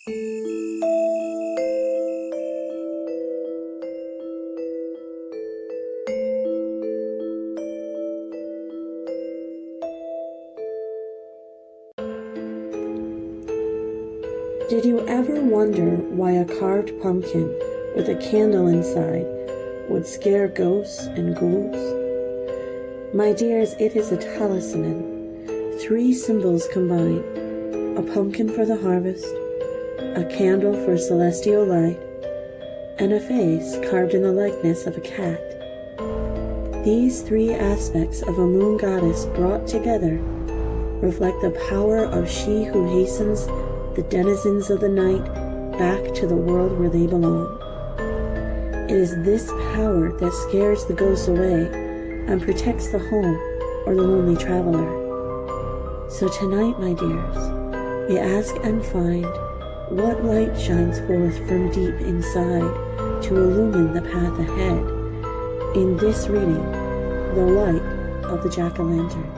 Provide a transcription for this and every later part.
Did you ever wonder why a carved pumpkin with a candle inside would scare ghosts and ghouls? My dears, it is a talisman. 3 symbols combined: a pumpkin for the harvest, a candle for celestial light, and a face carved in the likeness of a cat. These 3 aspects of a moon goddess brought together reflect the power of she who hastens the denizens of the night back to the world where they belong. It is this power that scares the ghosts away and protects the home or the lonely traveler. So tonight, my dears, we ask and find what light shines forth from deep inside to illumine the path ahead. In this reading, the light of the jack-o'-lantern.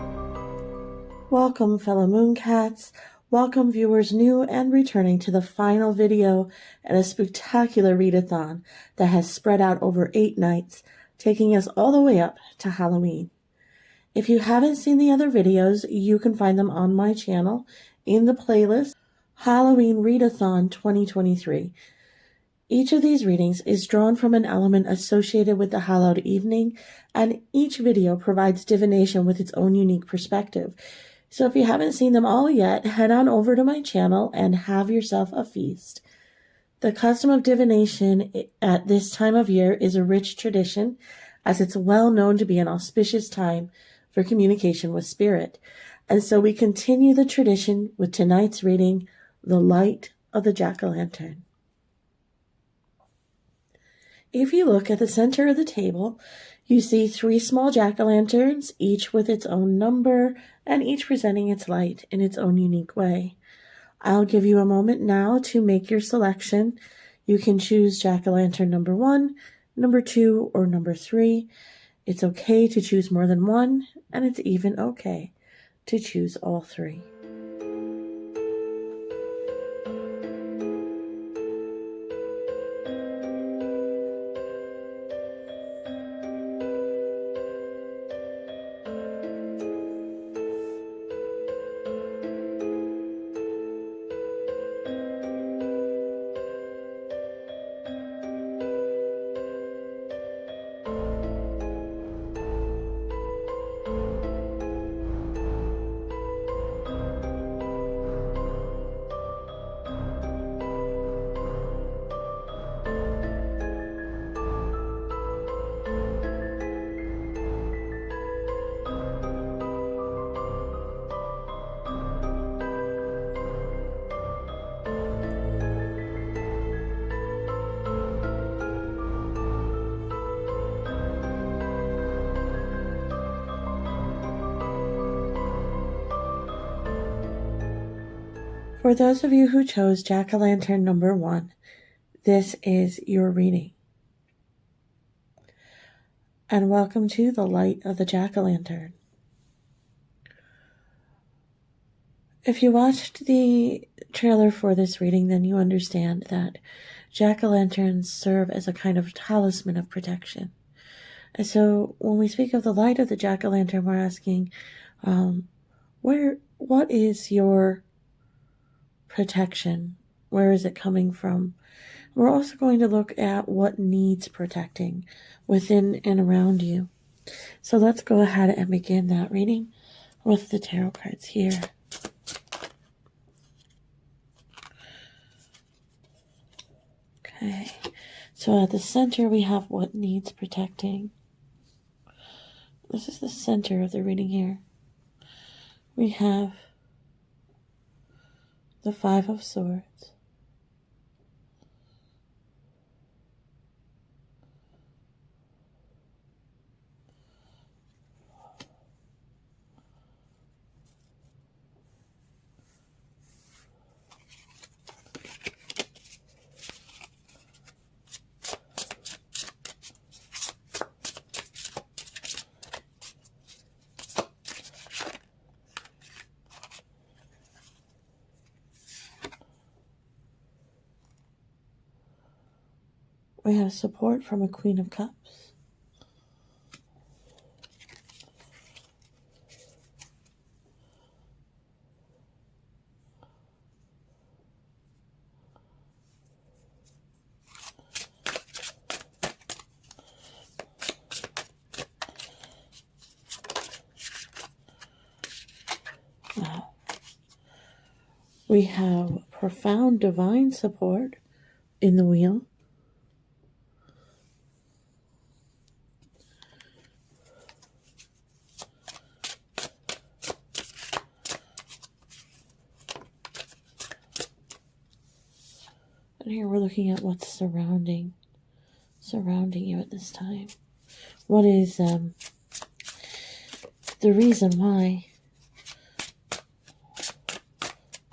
Welcome, fellow Mooncats. Welcome, viewers new and returning to the final video in a spectacular read-a-thon that has spread out over 8 nights, taking us all the way up to Halloween. If you haven't seen the other videos, you can find them on my channel in the playlist Halloween Read-a-thon 2023. Each of these readings is drawn from an element associated with the hallowed evening, and each video provides divination with its own unique perspective. So if you haven't seen them all yet, head on over to my channel and have yourself a feast. The custom of divination at this time of year is a rich tradition, as it's well known to be an auspicious time for communication with spirit. And so we continue the tradition with tonight's reading, The Light of the Jack-o'-lantern. If you look at the center of the table, you see 3 small jack-o'-lanterns, each with its own number and each presenting its light in its own unique way. I'll give you a moment now to make your selection. You can choose jack-o'-lantern number 1, number 2, or number 3. It's okay to choose more than one, and it's even okay to choose all 3. For those of you who chose jack-o'-lantern number 1, this is your reading. And welcome to the light of the jack-o'-lantern. If you watched the trailer for this reading, then you understand that jack-o'-lanterns serve as a kind of talisman of protection. And so when we speak of the light of the jack-o'-lantern, we're asking, what is your protection? Where is it coming from? We're also going to look at what needs protecting within and around you. So let's go ahead and begin that reading with the tarot cards here. Okay, so at the center we have what needs protecting. This is the center of the reading here. We have the 5 of Swords, We have support from a Queen of Cups. Wow. We have profound divine support in the wheel. And here we're looking at what's surrounding you at this time. What is the reason why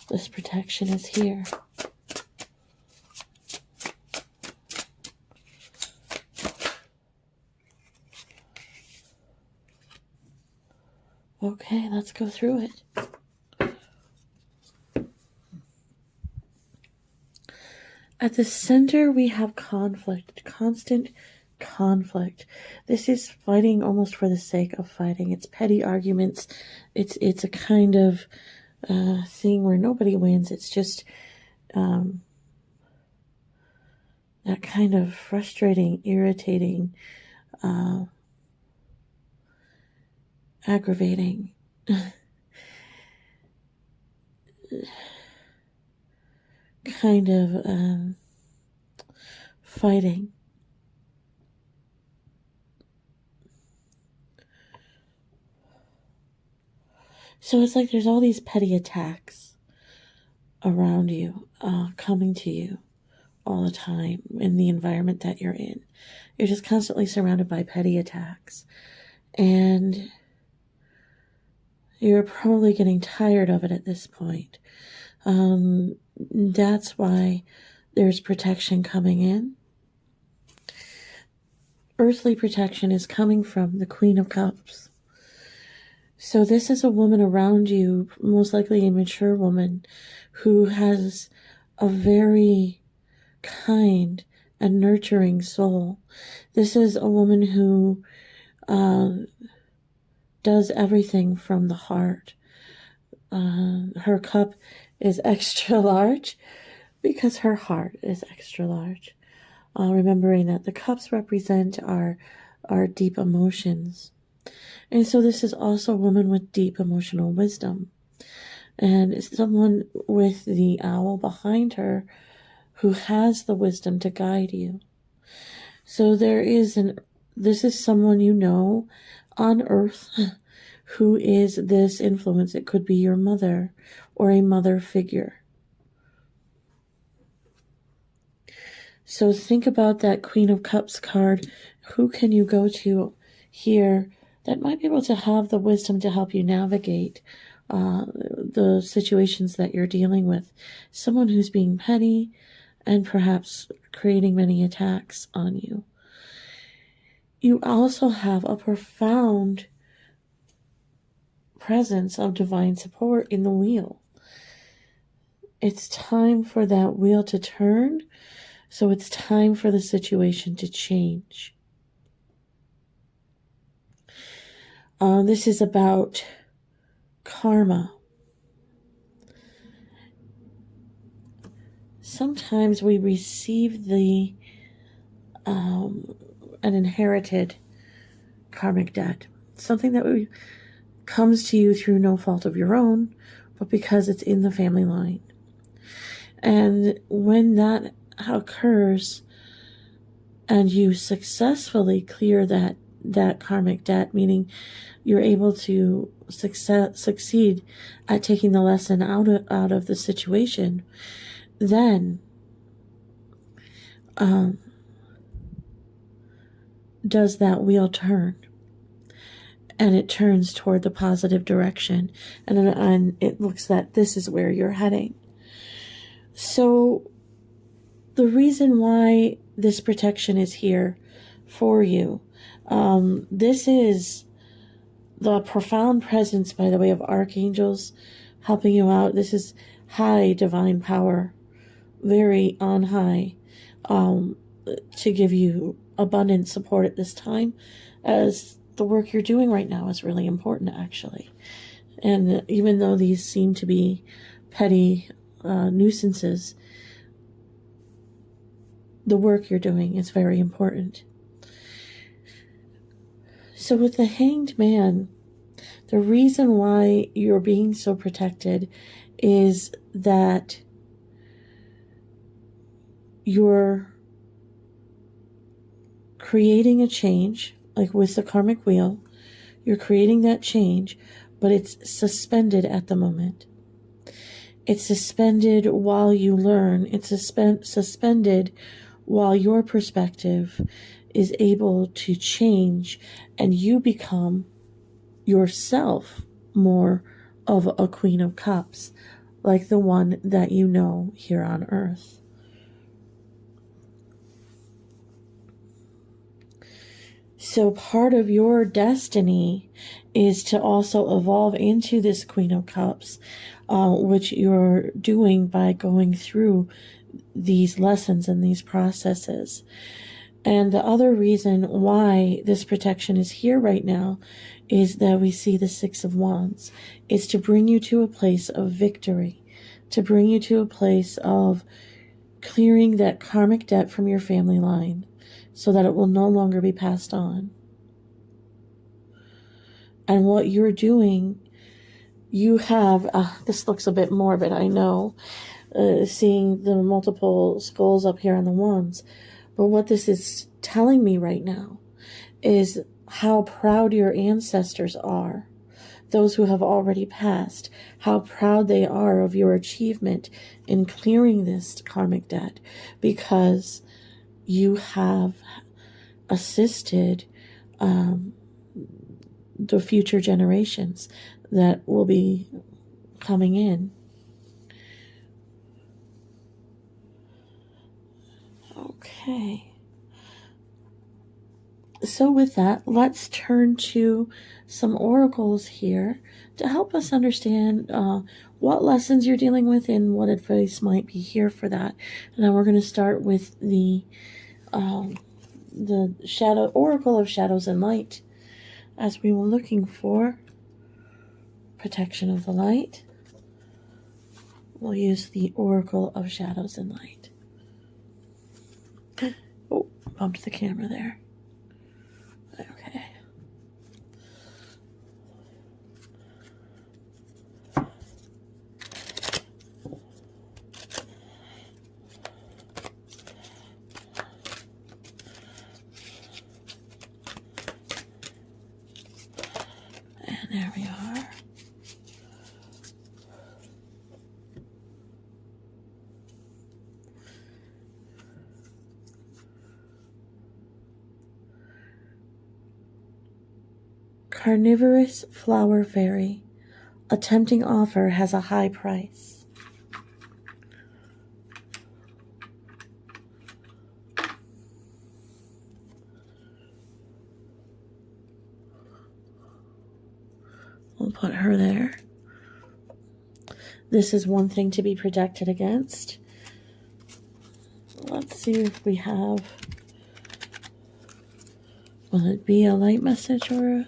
this protection is here? Okay, let's go through it. At the center, we have conflict, constant conflict. This is fighting almost for the sake of fighting. It's petty arguments. It's a kind of thing where nobody wins. It's just that kind of frustrating, irritating, aggravating. Kind of fighting. So it's like there's all these petty attacks around you, coming to you all the time in the environment that you're in. You're just constantly surrounded by petty attacks. And you're probably getting tired of it at this point. That's why there's protection coming in. Earthly protection is coming from the Queen of Cups. So this is a woman around you, most likely a mature woman, who has a very kind and nurturing soul. This is a woman who does everything from the heart. Her cup is extra large because her heart is extra large. Remembering that the cups represent our deep emotions. And so this is also a woman with deep emotional wisdom. And someone with the owl behind her who has the wisdom to guide you. So this is someone you know on earth who is this influence. It could be your mother or a mother figure. So think about that Queen of Cups card. Who can you go to here that might be able to have the wisdom to help you navigate the situations that you're dealing with? Someone who's being petty and perhaps creating many attacks on you. You also have a profound presence of divine support in the wheel. It's time for that wheel to turn, so it's time for the situation to change. This is about karma. Sometimes we receive an inherited karmic debt, something that comes to you through no fault of your own, but because it's in the family line. And when that occurs and you successfully clear that karmic debt, meaning you're able to succeed at taking the lesson out of the situation, then does that wheel turn, and it turns toward the positive direction, and it looks that this is where you're heading. So the reason why this protection is here for you, this is the profound presence, by the way, of archangels helping you out. This is high divine power, very on high. to give you abundant support at this time, as the work you're doing right now is really important, actually. And even though these seem to be petty nuisances, the work you're doing is very important. So with the Hanged Man, the reason why you're being so protected is that you're creating a change, like with the karmic wheel. You're creating that change, but it's suspended at the moment. It's suspended while you learn. It's suspended while your perspective is able to change and you become yourself more of a Queen of Cups, like the one that you know here on Earth. So part of your destiny is to also evolve into this Queen of Cups, which you're doing by going through these lessons and these processes. And the other reason why this protection is here right now is that we see the Six of Wands. It's to bring you to a place of victory, to bring you to a place of clearing that karmic debt from your family line so that it will no longer be passed on. And what you're doing, you have, this looks a bit morbid, I know, seeing the multiple skulls up here on the wands. But what this is telling me right now is how proud your ancestors are, those who have already passed, how proud they are of your achievement in clearing this karmic debt, because you have assisted the future generations that will be coming in. Okay. So with that, let's turn to some oracles here to help us understand what lessons you're dealing with and what advice might be here for that. And then we're going to start with the shadow oracle of shadows and light, as we were looking for protection of the light. We'll use the oracle of shadows and light. Oh, bumped the camera there. Okay. And there we are. Carnivorous flower fairy. A tempting offer has a high price. We'll put her there. This is one thing to be protected against. Let's see if we have... Will it be a light message or a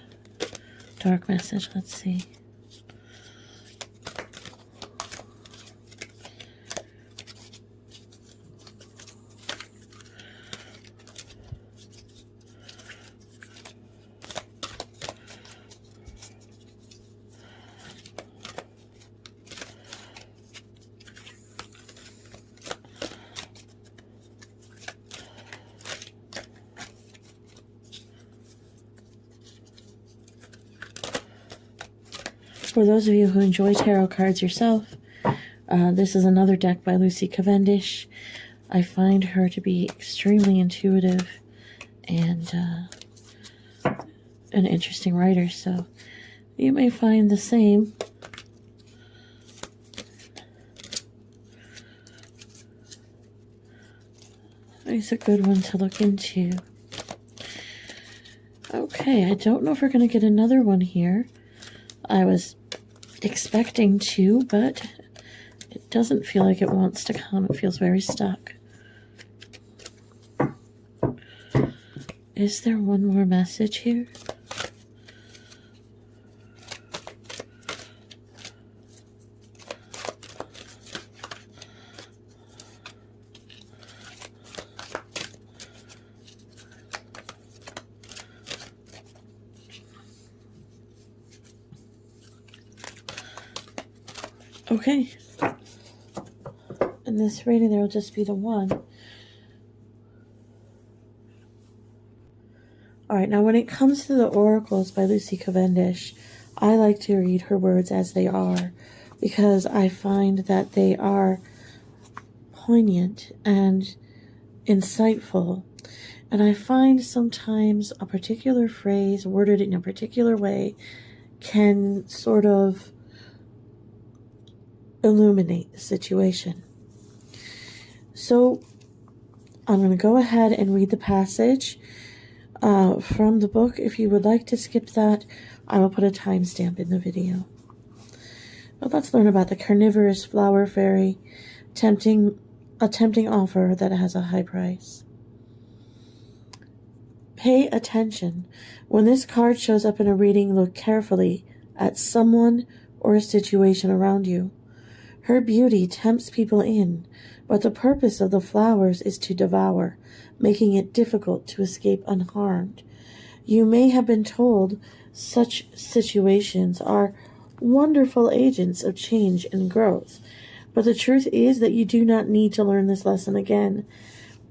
dark message? Let's see. For those of you who enjoy tarot cards yourself, this is another deck by Lucy Cavendish. I find her to be extremely intuitive and an interesting writer, so you may find the same. It's a good one to look into. Okay, I don't know if we're going to get another one here. I was expecting to, but it doesn't feel like it wants to come. It feels very stuck. Is there one more message here? Okay. In this reading, there will just be the one. Alright, now when it comes to the oracles by Lucy Cavendish, I like to read her words as they are because I find that they are poignant and insightful. And I find sometimes a particular phrase worded in a particular way can sort of illuminate the situation. So I'm going to go ahead and read the passage from the book. If you would like to skip that, I will put a timestamp in the video. But let's learn about the carnivorous flower fairy, a tempting offer that has a high price. Pay attention. When this card shows up in a reading, look carefully at someone or a situation around you. Her beauty tempts people in, but the purpose of the flowers is to devour, making it difficult to escape unharmed. You may have been told such situations are wonderful agents of change and growth, but the truth is that you do not need to learn this lesson again.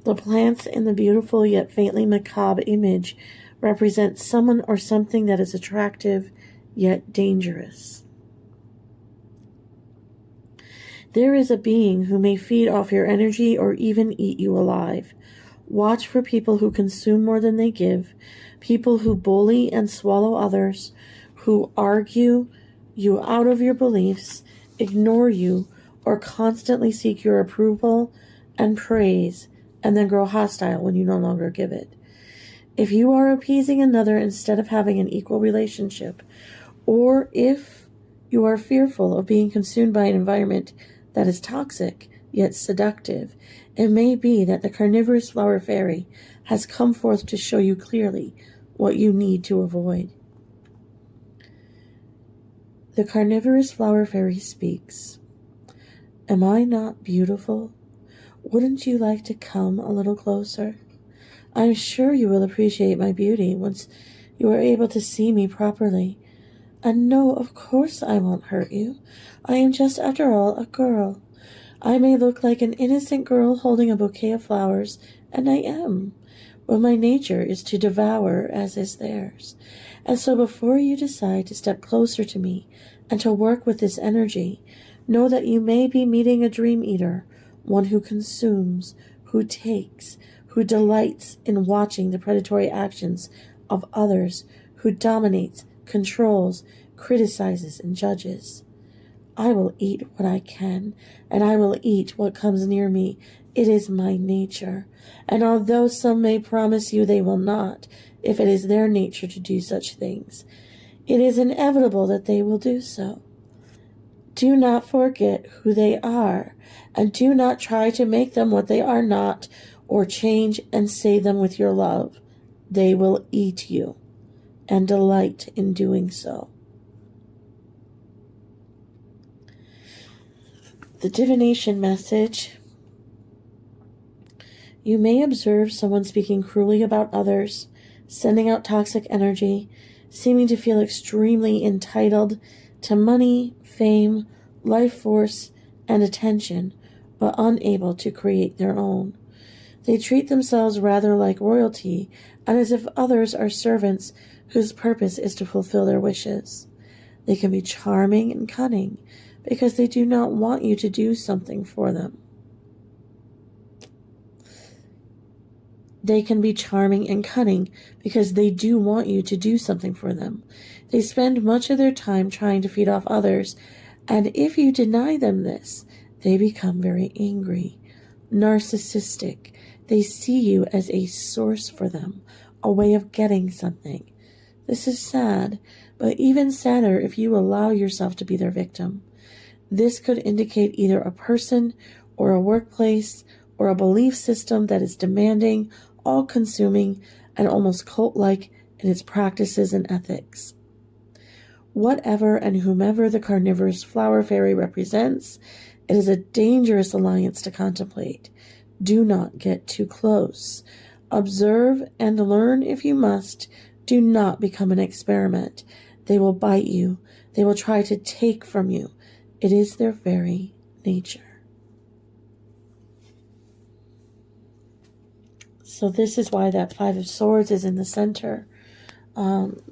The plants in the beautiful yet faintly macabre image represent someone or something that is attractive yet dangerous. There is a being who may feed off your energy or even eat you alive. Watch for people who consume more than they give, people who bully and swallow others, who argue you out of your beliefs, ignore you, or constantly seek your approval and praise, and then grow hostile when you no longer give it. If you are appeasing another instead of having an equal relationship, or if you are fearful of being consumed by an environment that is toxic yet seductive, it may be that the carnivorous flower fairy has come forth to show you clearly what you need to avoid. The carnivorous flower fairy speaks. Am I not beautiful? Wouldn't you like to come a little closer? I'm sure you will appreciate my beauty once you are able to see me properly. And no, of course I won't hurt you. I am just, after all, a girl. I may look like an innocent girl holding a bouquet of flowers, and I am, but my nature is to devour as is theirs. And so before you decide to step closer to me and to work with this energy, know that you may be meeting a dream eater, one who consumes, who takes, who delights in watching the predatory actions of others, who dominates, controls, criticizes, and judges. I will eat what I can, and I will eat what comes near me. It is my nature. And although some may promise you they will not, if it is their nature to do such things, it is inevitable that they will do so. Do not forget who they are, and do not try to make them what they are not, or change and save them with your love. They will eat you, and delight in doing so. The divination message. You may observe someone speaking cruelly about others, sending out toxic energy, seeming to feel extremely entitled to money, fame, life force, and attention, but unable to create their own. They treat themselves rather like royalty, and as if others are servants whose purpose is to fulfill their wishes. They can be charming and cunning, because they do not want you to do something for them. They can be charming and cunning because they do want you to do something for them. They spend much of their time trying to feed off others, and if you deny them this, they become very angry, narcissistic. They see you as a source for them, a way of getting something. This is sad, but even sadder if you allow yourself to be their victim. This could indicate either a person or a workplace or a belief system that is demanding, all-consuming, and almost cult-like in its practices and ethics. Whatever and whomever the carnivorous flower fairy represents, it is a dangerous alliance to contemplate. Do not get too close. Observe and learn if you must. Do not become an experiment. They will bite you. They will try to take from you. It is their very nature. So this is why that Five of Swords is in the center.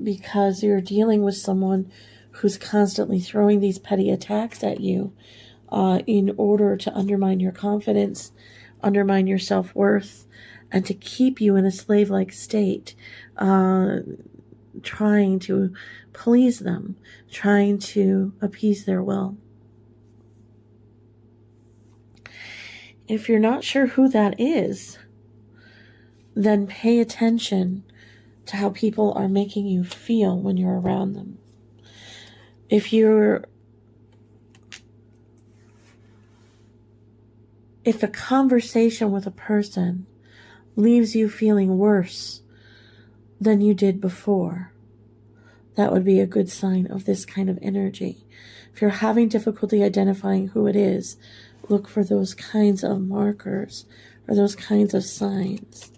Because you're dealing with someone who's constantly throwing these petty attacks at you in order to undermine your confidence, undermine your self-worth, and to keep you in a slave-like state, trying to please them, trying to appease their will. If you're not sure who that is, then pay attention to how people are making you feel when you're around them. If a conversation with a person leaves you feeling worse than you did before, that would be a good sign of this kind of energy. If you're having difficulty identifying who it is, look for those kinds of markers or those kinds of signs.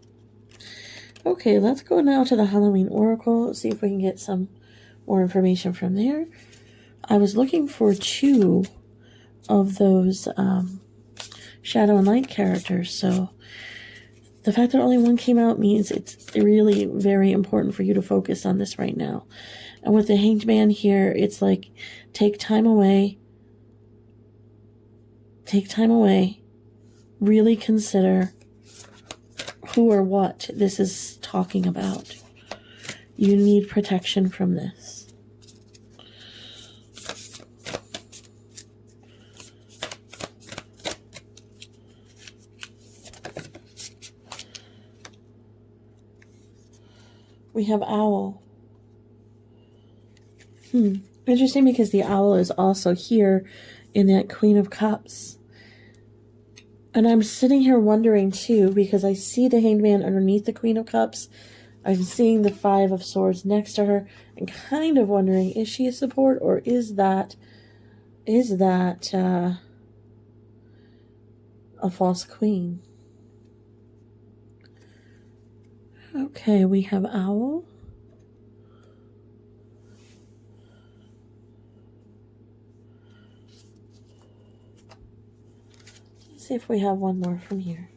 Okay, let's go now to the Halloween Oracle, see if we can get some more information from there. I was looking for 2 of those shadow and light characters, so the fact that only 1 came out means it's really very important for you to focus on this right now. And with the Hanged Man here, it's like, take time away, really consider who or what this is talking about. You need protection from this. We have Owl. Interesting, because the Owl is also here in that Queen of Cups. And I'm sitting here wondering too, because I see the Hanged Man underneath the Queen of Cups. I'm seeing the Five of Swords next to her, and kind of wondering, is she a support, or is that a false queen? Okay, we have Owl. Let's see if we have one more from here.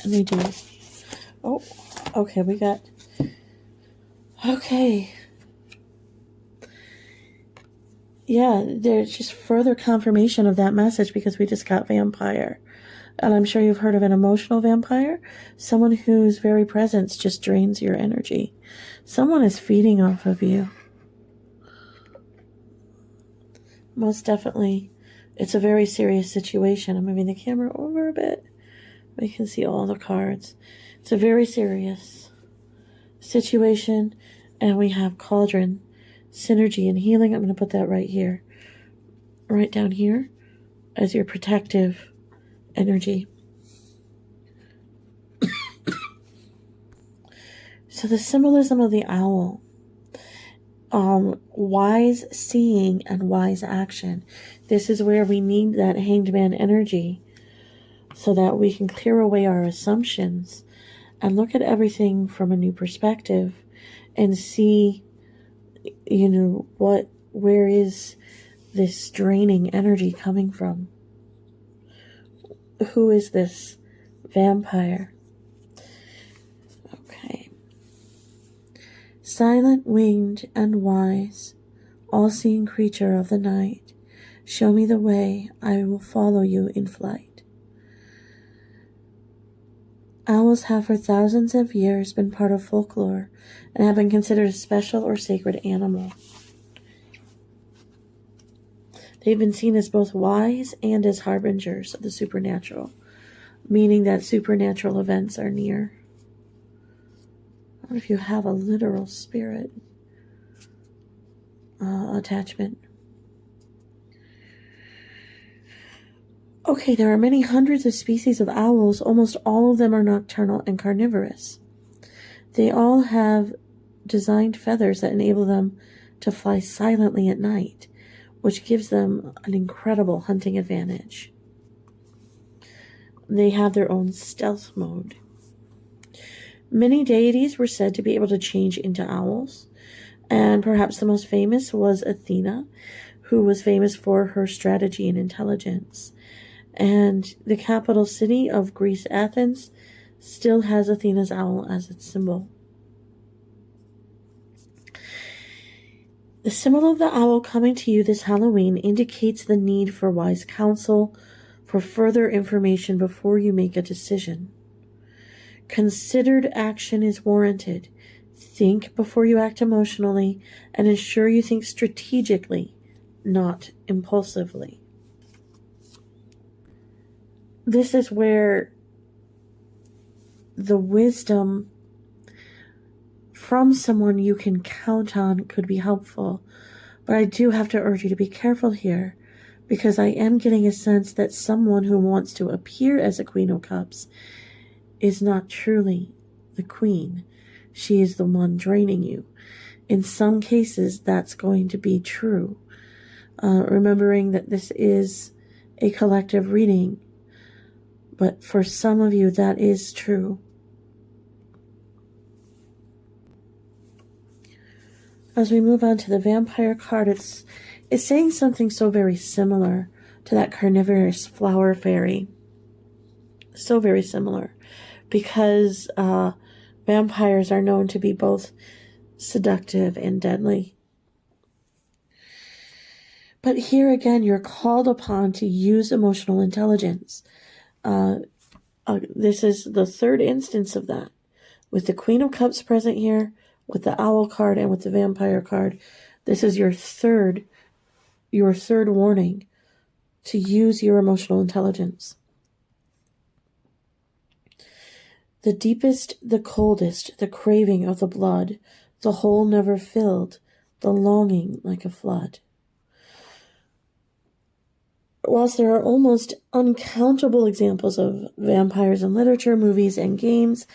And they do. Oh, okay, we got... Okay. Yeah, there's just further confirmation of that message, because we just got vampire. And I'm sure you've heard of an emotional vampire. Someone whose very presence just drains your energy. Someone is feeding off of you. Most definitely. It's a very serious situation. I'm moving the camera over a bit. We can see all the cards. It's a very serious situation. And we have Cauldron, Synergy, and Healing. I'm going to put that right here. Right down here as your protective energy. So the symbolism of the owl. Wise seeing and wise action. This is where we need that Hanged Man energy, so that we can clear away our assumptions and look at everything from a new perspective and see, where is this draining energy coming from? Who is this vampire? Okay. Silent, winged, and wise, all-seeing creature of the night, show me the way, I will follow you in flight. Owls have for thousands of years been part of folklore and have been considered a special or sacred animal. They've been seen as both wise and as harbingers of the supernatural. meaning that supernatural events are near. What if you have a literal spirit attachment? Okay, there are many hundreds of species of owls. Almost all of them are nocturnal and carnivorous. They all have designed feathers that enable them to fly silently at night, which gives them an incredible hunting advantage. They have their own stealth mode. Many deities were said to be able to change into owls, and perhaps the most famous was Athena, who was famous for her strategy and intelligence. And the capital city of Greece, Athens, still has Athena's owl as its symbol. The symbol of the owl coming to you this Halloween indicates the need for wise counsel, for further information before you make a decision. Considered action is warranted. Think before you act emotionally, and ensure you think strategically, not impulsively. This is where the wisdom from someone you can count on could be helpful. But I do have to urge you to be careful here, because I am getting a sense that someone who wants to appear as a Queen of Cups is not truly the Queen. She is the one draining you. In some cases, that's going to be true. Remembering that this is a collective reading, but for some of you, that is true. As we move on to the vampire card, it's saying something so very similar to that carnivorous flower fairy. So very similar, because vampires are known to be both seductive and deadly. But here again, you're called upon to use emotional intelligence. This is the third instance of that, with the Queen of Cups present here, with the Owl card, and with the Vampire card. This is your third warning to use your emotional intelligence. The deepest, the coldest, the craving of the blood, the hole never filled, the longing like a flood. Whilst there are almost uncountable examples of vampires in literature, movies, and games,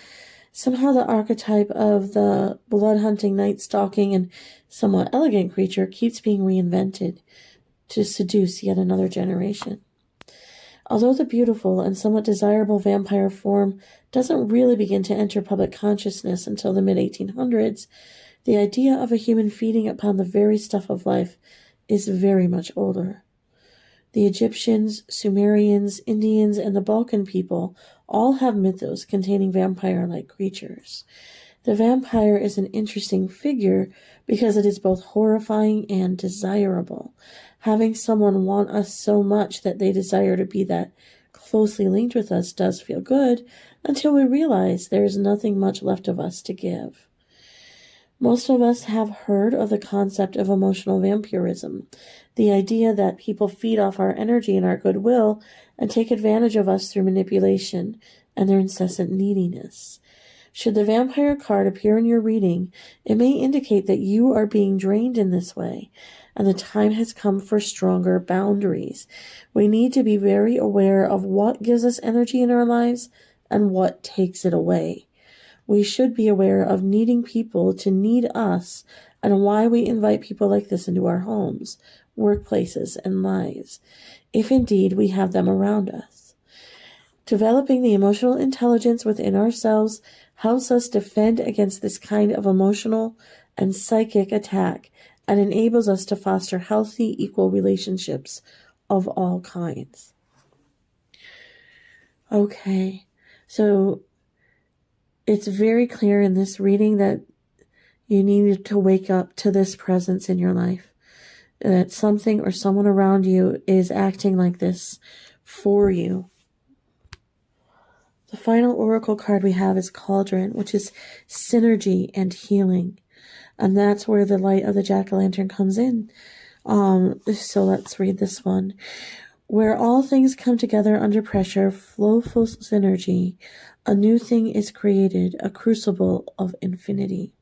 somehow the archetype of the blood-hunting, night-stalking, and somewhat elegant creature keeps being reinvented to seduce yet another generation. Although the beautiful and somewhat desirable vampire form doesn't really begin to enter public consciousness until the mid-1800s, the idea of a human feeding upon the very stuff of life is very much older. The Egyptians, Sumerians, Indians, and the Balkan people all have mythos containing vampire-like creatures. The vampire is an interesting figure because it is both horrifying and desirable. Having someone want us so much that they desire to be that closely linked with us does feel good, until we realize there is nothing much left of us to give. Most of us have heard of the concept of emotional vampirism, the idea that people feed off our energy and our goodwill and take advantage of us through manipulation and their incessant neediness. Should the vampire card appear in your reading, it may indicate that you are being drained in this way, and the time has come for stronger boundaries. We need to be very aware of what gives us energy in our lives and what takes it away. We should be aware of needing people to need us and why we invite people like this into our homes, workplaces, and lives, if indeed we have them around us. Developing the emotional intelligence within ourselves helps us defend against this kind of emotional and psychic attack and enables us to foster healthy, equal relationships of all kinds. Okay, so it's very clear in this reading that you need to wake up to this presence in your life, that something or someone around you is acting like this for you. The final oracle card we have is Cauldron, which is synergy and healing. And that's where the light of the jack-o'-lantern comes in. So let's read this one. Where all things come together under pressure, flowful synergy, a new thing is created, a crucible of infinity.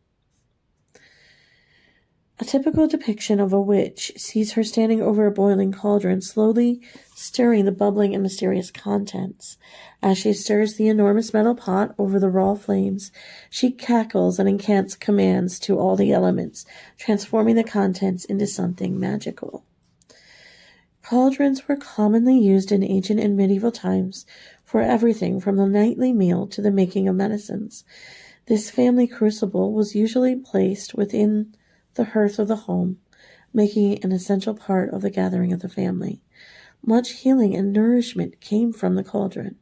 A typical depiction of a witch sees her standing over a boiling cauldron, slowly stirring the bubbling and mysterious contents. As she stirs the enormous metal pot over the raw flames, she cackles and incants commands to all the elements, transforming the contents into something magical. Cauldrons were commonly used in ancient and medieval times for everything from the nightly meal to the making of medicines. This family crucible was usually placed within the hearth of the home, making it an essential part of the gathering of the family. Much healing and nourishment came from the cauldron.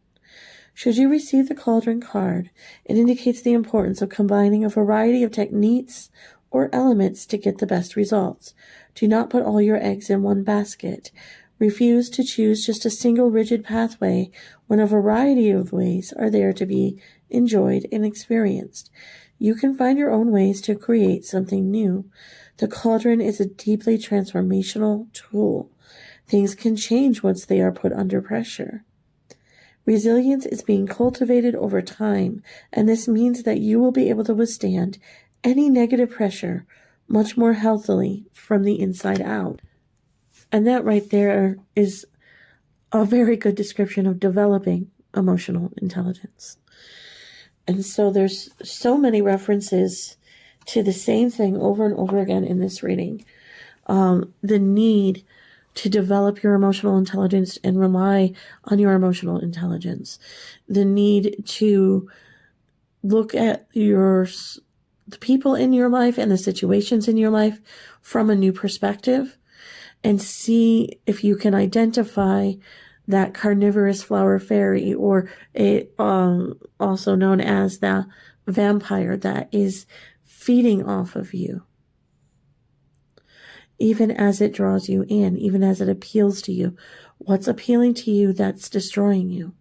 Should you receive the cauldron card, it indicates the importance of combining a variety of techniques or elements to get the best results. Do not put all your eggs in one basket. Refuse to choose just a single rigid pathway when a variety of ways are there to be enjoyed and experienced. You can find your own ways to create something new. The cauldron is a deeply transformational tool. Things can change once they are put under pressure. Resilience is being cultivated over time, and this means that you will be able to withstand any negative pressure much more healthily from the inside out. And that right there is a very good description of developing emotional intelligence. And so there's so many references to the same thing over and over again in this reading. The need to develop your emotional intelligence and rely on your emotional intelligence. The need to look at the people in your life and the situations in your life from a new perspective and see if you can identify that carnivorous flower fairy, or also known as the vampire that is feeding off of you, even as it draws you in, even as it appeals to you. What's appealing to you that's destroying you?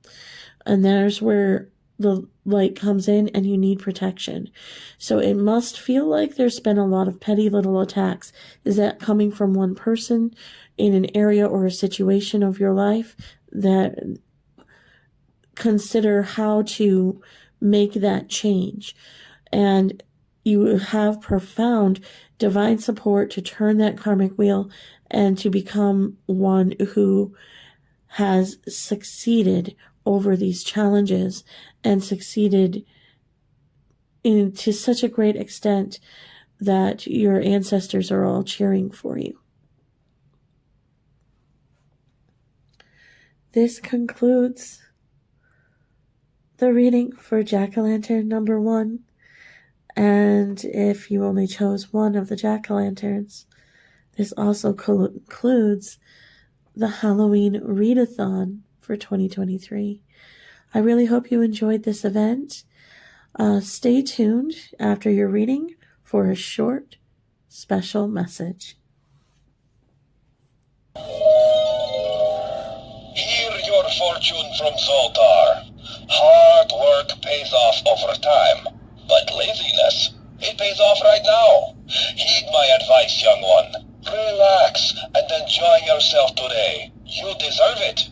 And there's where the light comes in, and you need protection. So it must feel like there's been a lot of petty little attacks. Is that coming from one person in an area or a situation of your life? That consider how to make that change. And you have profound divine support to turn that karmic wheel and to become one who has succeeded over these challenges and succeeded to such a great extent that your ancestors are all cheering for you. This concludes the reading for Jack-o'-lantern number 1. And if you only chose one of the jack-o'-lanterns, this also includes the Halloween read-a-thon for 2023. I really hope you enjoyed this event. Stay tuned after your reading for a short, special message. Hear your fortune from Zoltar. Hard work pays off over time, but laziness, it pays off right now. Heed my advice, young one. Relax and enjoy yourself today. You deserve it.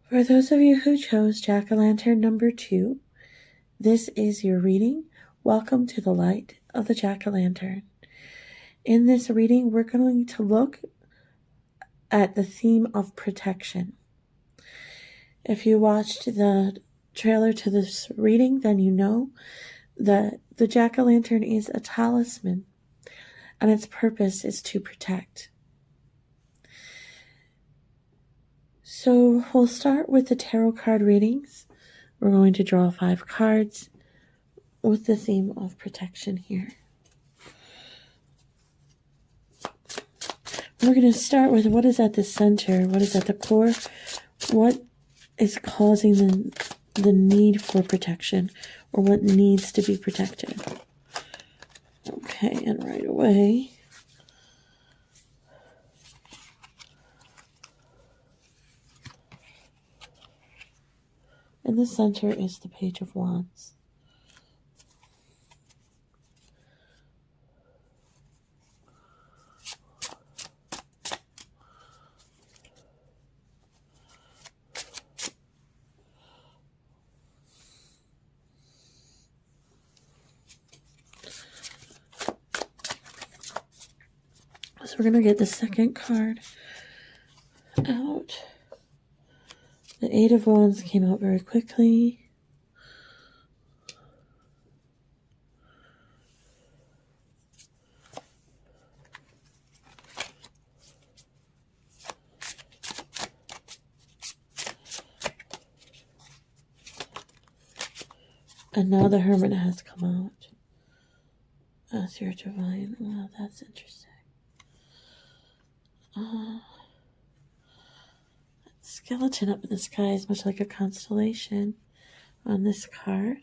For those of you who chose Jack-o'-lantern number 2, this is your reading. Welcome to the light of the Jack-o'-lantern. In this reading, we're going to look at the theme of protection. If you watched the trailer to this reading, then you know that the Jack-o'-lantern is a talisman, and its purpose is to protect. So we'll start with the tarot card readings. We're going to draw 5 cards with the theme of protection here. We're going to start with what is at the center, what is at the core, what is causing the need for protection, or what needs to be protected. Okay, and right away, in the center is the Page of Wands. So we're going to get the second card out. The Eight of Wands came out very quickly. And now the Hermit has come out as your divine. Wow, that's interesting. Skeleton up in the sky is much like a constellation on this card.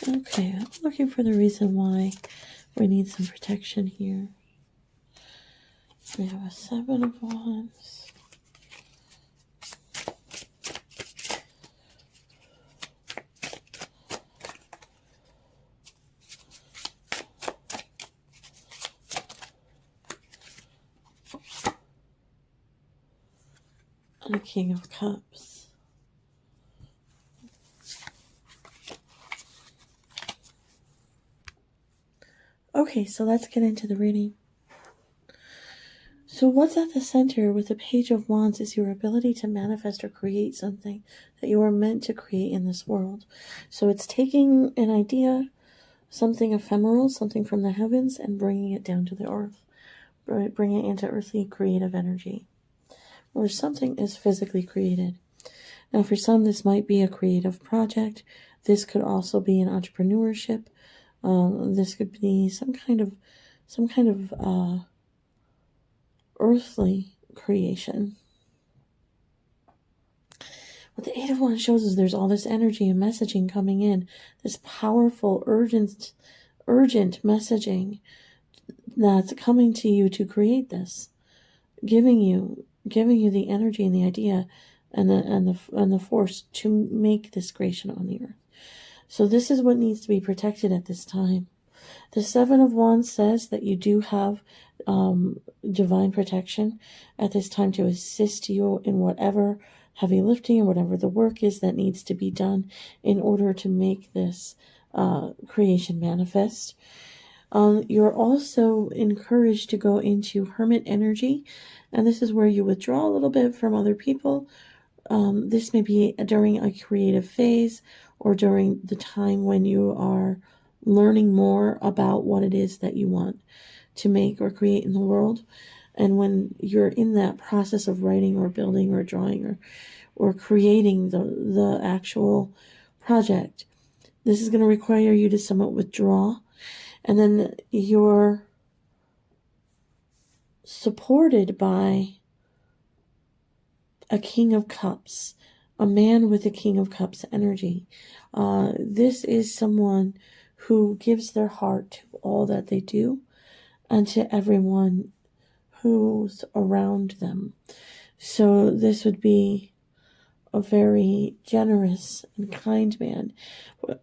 Okay, I'm looking for the reason why we need some protection here. We have a Seven of Wands. And a King of Cups. Okay, so let's get into the reading. So what's at the center with the Page of Wands is your ability to manifest or create something that you are meant to create in this world. So it's taking an idea, something ephemeral, something from the heavens, and bringing it down to the earth, bringing it into earthly creative energy, where something is physically created. Now for some, this might be a creative project. This could also be an entrepreneurship. This could be some kind of earthly creation. What the Eight of Wands shows is there's all this energy and messaging coming in, this powerful, urgent messaging that's coming to you to create this, giving you the energy and the idea and the force to make this creation on the earth. So this is what needs to be protected at this time. The Seven of Wands says that you do have divine protection at this time to assist you in whatever heavy lifting and whatever the work is that needs to be done in order to make this creation manifest. You're also encouraged to go into Hermit energy, and this is where you withdraw a little bit from other people. This may be during a creative phase or during the time when you are learning more about what it is that you want to make or create in the world. And when you're in that process of writing or building or drawing or creating the actual project, this is going to require you to somewhat withdraw. And then you're supported by a King of Cups, a man with a King of Cups energy. This is someone who gives their heart to all that they do and to everyone who's around them. So this would be a very generous and kind man.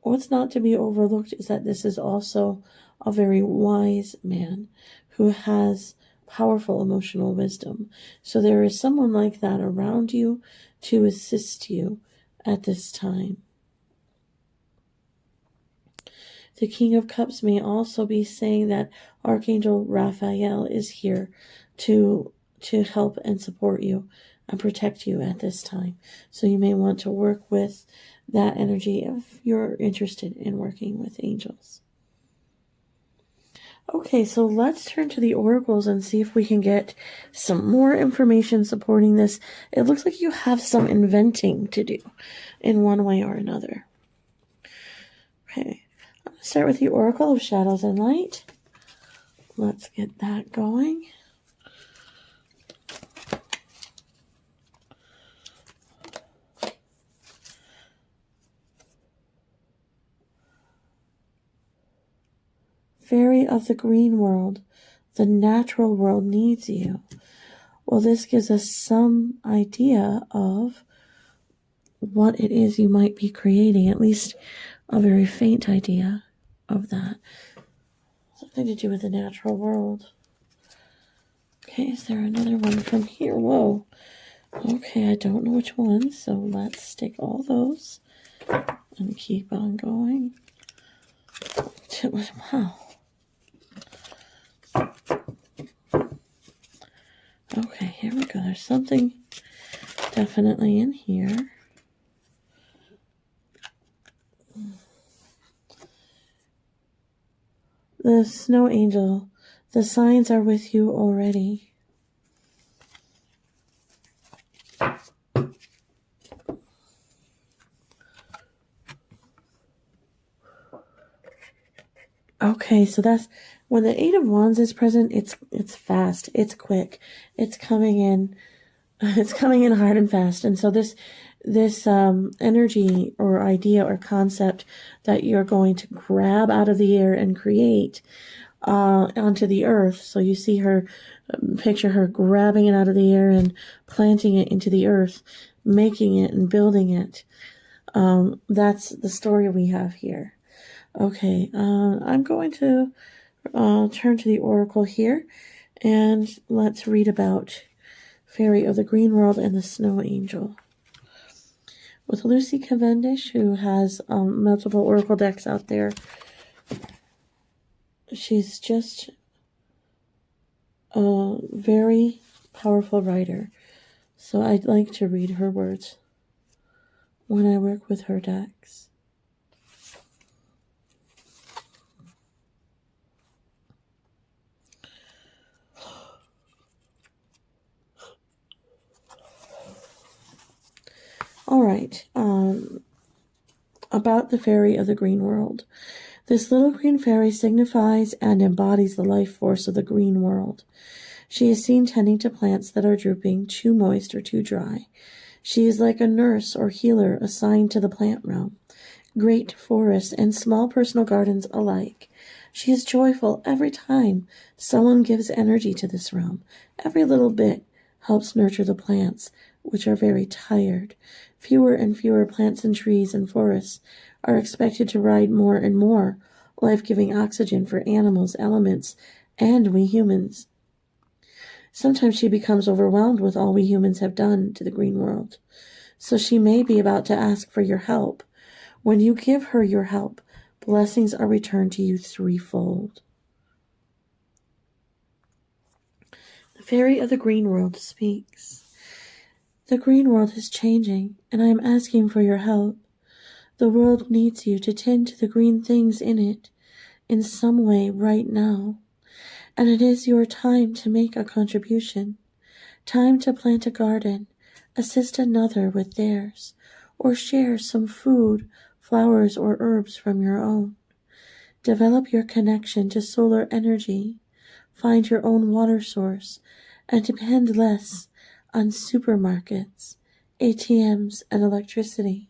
What's not to be overlooked is that this is also a very wise man who has powerful emotional wisdom. So there is someone like that around you to assist you at this time. The King of Cups may also be saying that Archangel Raphael is here to help and support you and protect you at this time. So you may want to work with that energy if you're interested in working with angels. Okay, so let's turn to the oracles and see if we can get some more information supporting this. It looks like you have some inventing to do in one way or another. Okay, I'm going to start with the Oracle of Shadows and Light. Let's get that going. Fairy of the green world, the natural world needs you. Well, this gives us some idea of what it is you might be creating, at least a very faint idea of that. Something to do with the natural world. Okay, is there another one from here? Whoa. Okay, I don't know which one, so let's take all those and keep on going. Wow. Okay, here we go. There's something definitely in here. The snow angel, the signs are with you already. Okay, so that's when the Eight of Wands is present. It's fast. It's quick. It's coming in. It's coming in hard and fast. And so this energy or idea or concept that you're going to grab out of the air and create onto the earth. So you see her, picture her grabbing it out of the air and planting it into the earth, making it and building it. That's the story we have here. Okay, I'm going to turn to the oracle here, and let's read about Fairy of the Green World and the Snow Angel. With Lucy Cavendish, who has multiple oracle decks out there, she's just a very powerful writer. So I'd like to read her words when I work with her decks. All right, about the Fairy of the Green World. This little green fairy signifies and embodies the life force of the green world. She is seen tending to plants that are drooping, too moist or too dry. She is like a nurse or healer assigned to the plant realm, great forests and small personal gardens alike. She is joyful every time someone gives energy to this realm. Every little bit helps nurture the plants, which are very tired. Fewer and fewer plants and trees and forests are expected to provide more and more life-giving oxygen for animals, elements, and we humans. Sometimes she becomes overwhelmed with all we humans have done to the green world. So she may be about to ask for your help. When you give her your help, blessings are returned to you threefold. The Fairy of the Green World speaks. The green world is changing, and I am asking for your help. The world needs you to tend to the green things in it in some way right now. And it is your time to make a contribution. Time to plant a garden, assist another with theirs, or share some food, flowers, or herbs from your own. Develop your connection to solar energy. Find your own water source, and depend less on supermarkets, ATMs, and electricity.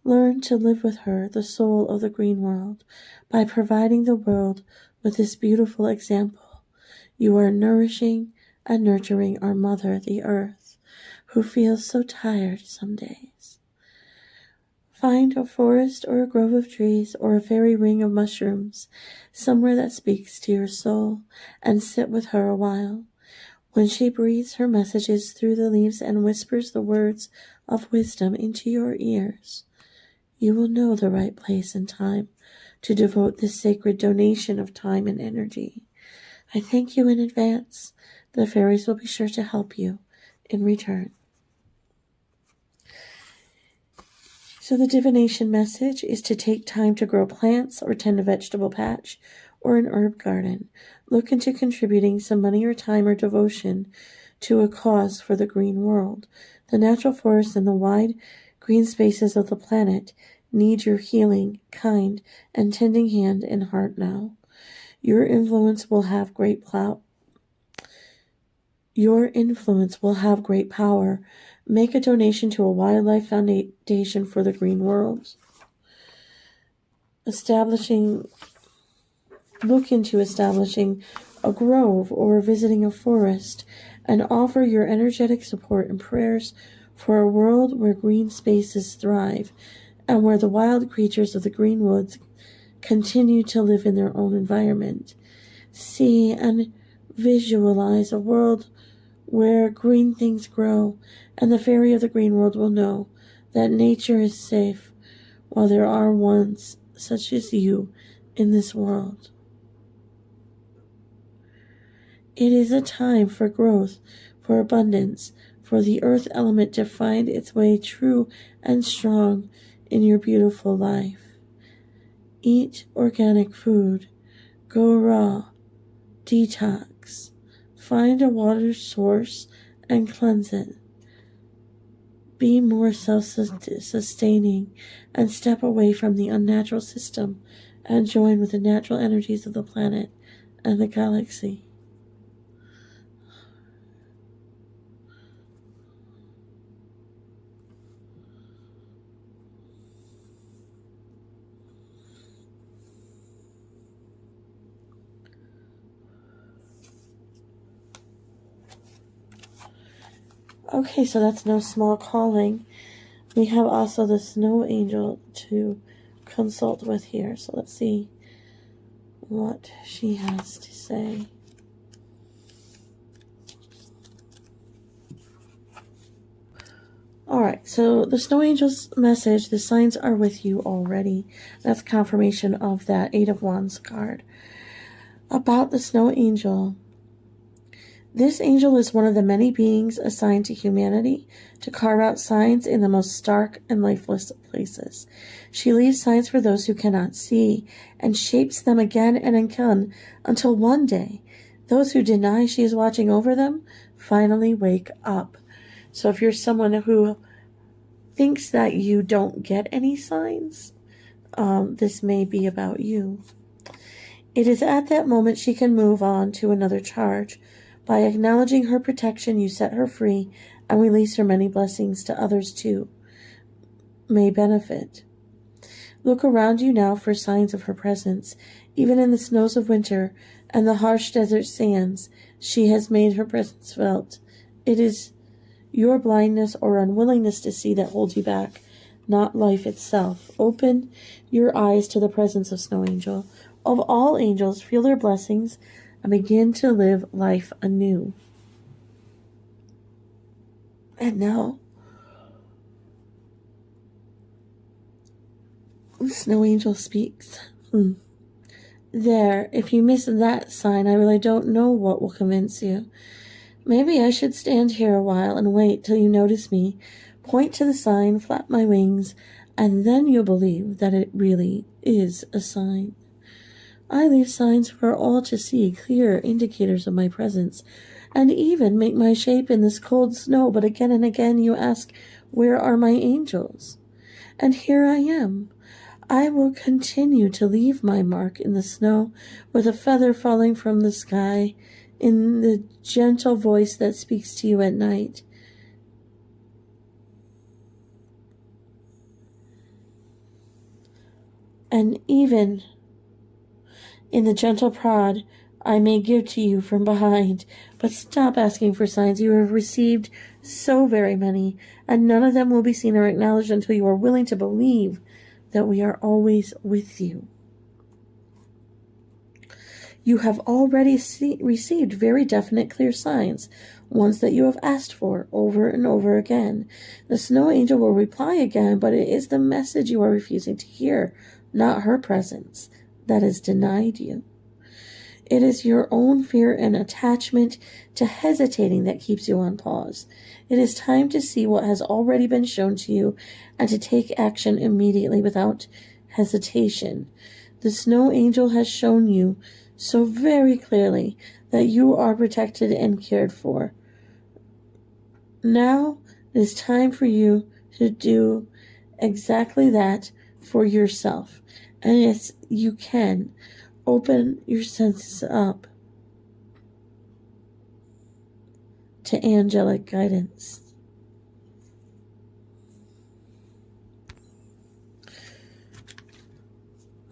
Learn to live with her, the soul of the green world, by providing the world with this beautiful example. You are nourishing and nurturing our mother, the earth, who feels so tired some days. Find a forest or a grove of trees or a fairy ring of mushrooms, somewhere that speaks to your soul, and sit with her a while. When she breathes her messages through the leaves and whispers the words of wisdom into your ears, you will know the right place and time to devote this sacred donation of time and energy. I thank you in advance. The fairies will be sure to help you in return. So the divination message is to take time to grow plants or tend a vegetable patch or an herb garden. Look into contributing some money or time or devotion to a cause for the green world. The natural forests and the wide green spaces of the planet need your healing, kind, and tending hand and heart now. Your influence will have great power. Make a donation to a wildlife foundation for the green world. Look into establishing a grove or visiting a forest, and offer your energetic support and prayers for a world where green spaces thrive and where the wild creatures of the green woods continue to live in their own environment. See and visualize a world where green things grow, and the fairy of the green world will know that nature is safe while there are ones such as you in this world. It is a time for growth, for abundance, for the earth element to find its way true and strong in your beautiful life. Eat organic food, go raw, detox, find a water source and cleanse it. Be more self-sustaining and step away from the unnatural system and join with the natural energies of the planet and the galaxy. Okay, so that's no small calling. We have also the snow angel to consult with here. So let's see what she has to say. Alright, so the snow angel's message, the signs are with you already. That's confirmation of that Eight of Wands card. About the snow angel. This angel is one of the many beings assigned to humanity to carve out signs in the most stark and lifeless places. She leaves signs for those who cannot see and shapes them again and again until one day those who deny she is watching over them finally wake up. So if you're someone who thinks that you don't get any signs, this may be about you. It is at that moment she can move on to another charge. By acknowledging her protection, you set her free and release her many blessings to others too may benefit. Look around you now for signs of her presence. Even in the snows of winter and the harsh desert sands, she has made her presence felt. It is your blindness or unwillingness to see that holds you back, not life itself. Open your eyes to the presence of Snow Angel. Of all angels, feel their blessings and begin to live life anew. And now, the Snow Angel speaks. There, if you miss that sign, I really don't know what will convince you. Maybe I should stand here a while and wait till you notice me, point to the sign, flap my wings, and then you'll believe that it really is a sign. I leave signs for all to see, clear indicators of my presence, and even make my shape in this cold snow, but again and again you ask, where are my angels? And here I am. I will continue to leave my mark in the snow, with a feather falling from the sky, in the gentle voice that speaks to you at night. And even in the gentle prod I may give to you from behind. But stop asking for signs. You have received so very many, and none of them will be seen or acknowledged until you are willing to believe that we are always with you. You have already received very definite, clear signs, ones that you have asked for over and over again. The Snow Angel will reply again, but it is the message you are refusing to hear, not her presence, that has denied you. It is your own fear and attachment to hesitating that keeps you on pause. It is time to see what has already been shown to you and to take action immediately without hesitation. The Snow Angel has shown you so very clearly that you are protected and cared for. Now it is time for you to do exactly that for yourself. And yes, you can open your senses up to angelic guidance.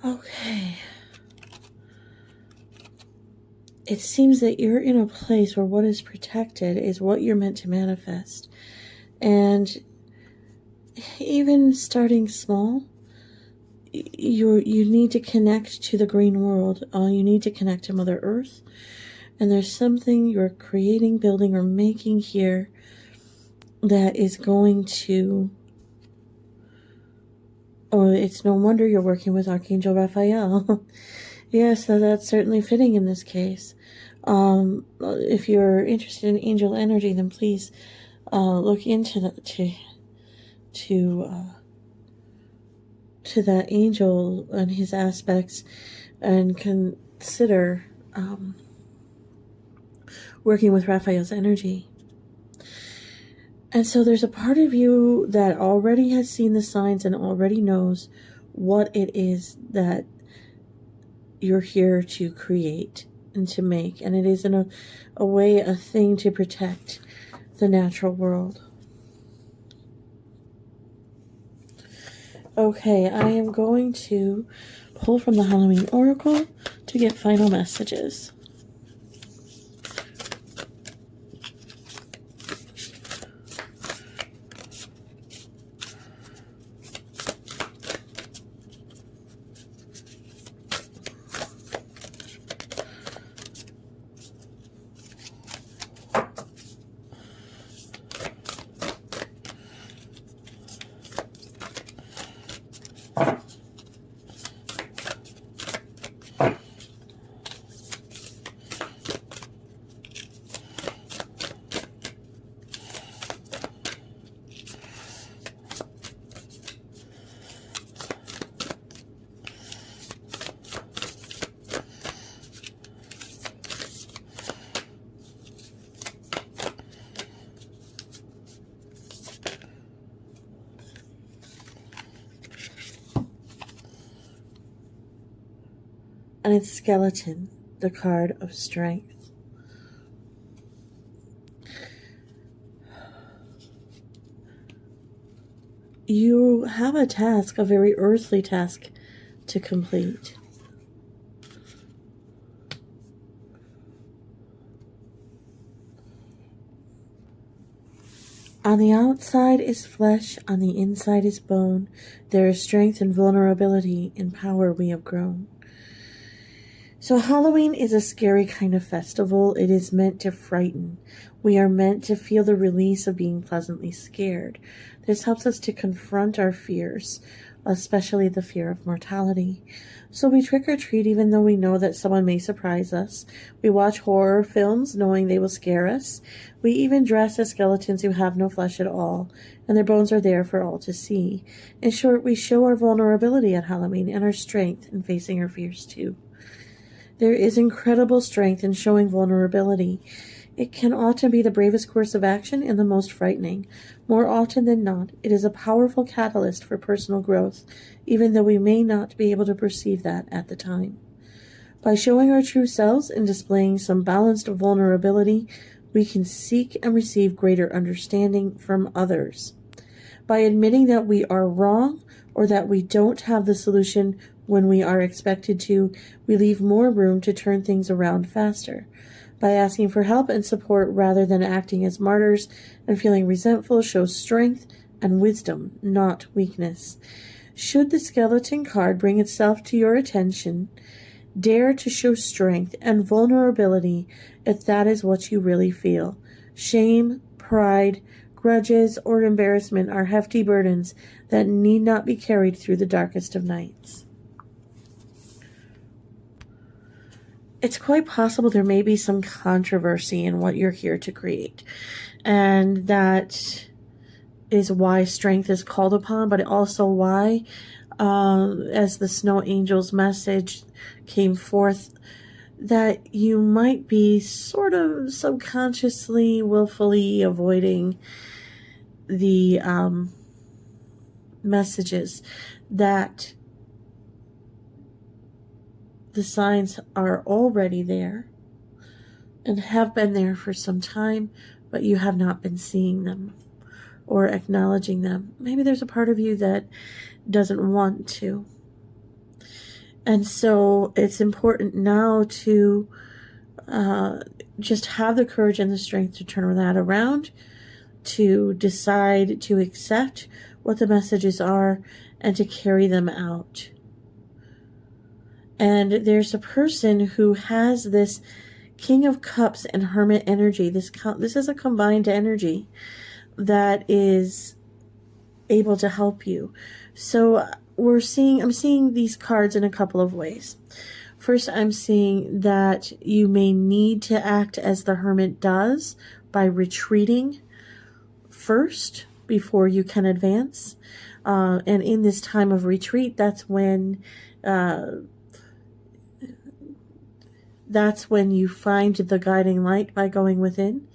Okay. It seems that you're in a place where what is protected is what you're meant to manifest. And even starting small, you need to connect to the green world. You need to connect to Mother Earth. And there's something you're creating, building, or making here that is going to... Oh, it's no wonder you're working with Archangel Raphael. Yes, that's certainly fitting in this case. If you're interested in angel energy, then please look into that to that angel and his aspects, and consider working with Raphael's energy. And so there's a part of you that already has seen the signs and already knows what it is that you're here to create and to make. And it is in a way, a thing to protect the natural world. Okay, I am going to pull from the Halloween Oracle to get final messages. And it's Skeleton, the card of strength. You have a task, a very earthly task to complete. On the outside is flesh, on the inside is bone. There is strength and vulnerability, in power we have grown. So Halloween is a scary kind of festival. It is meant to frighten. We are meant to feel the release of being pleasantly scared. This helps us to confront our fears, especially the fear of mortality. So we trick or treat even though we know that someone may surprise us. We watch horror films knowing they will scare us. We even dress as skeletons who have no flesh at all, and their bones are there for all to see. In short, we show our vulnerability at Halloween and our strength in facing our fears too. There is incredible strength in showing vulnerability. It can often be the bravest course of action and the most frightening. More often than not, it is a powerful catalyst for personal growth, even though we may not be able to perceive that at the time. By showing our true selves and displaying some balanced vulnerability, we can seek and receive greater understanding from others. By admitting that we are wrong or that we don't have the solution when we are expected to, we leave more room to turn things around faster. By asking for help and support rather than acting as martyrs and feeling resentful shows strength and wisdom, not weakness. Should the skeleton card bring itself to your attention, dare to show strength and vulnerability if that is what you really feel. Shame, pride, grudges, or embarrassment are hefty burdens that need not be carried through the darkest of nights. It's quite possible there may be some controversy in what you're here to create. And that is why strength is called upon, but also why, as the Snow Angel's message came forth, that you might be sort of subconsciously, willfully avoiding the messages that the signs are already there and have been there for some time, but you have not been seeing them or acknowledging them. Maybe there's a part of you that doesn't want to. And so it's important now to just have the courage and the strength to turn that around, to decide to accept what the messages are and to carry them out. And there's a person who has this King of Cups and Hermit energy. This is a combined energy that is able to help you. So I'm seeing these cards in a couple of ways. First, I'm seeing that you may need to act as the Hermit does by retreating first before you can advance. And in this time of retreat, that's when you find the guiding light by going within.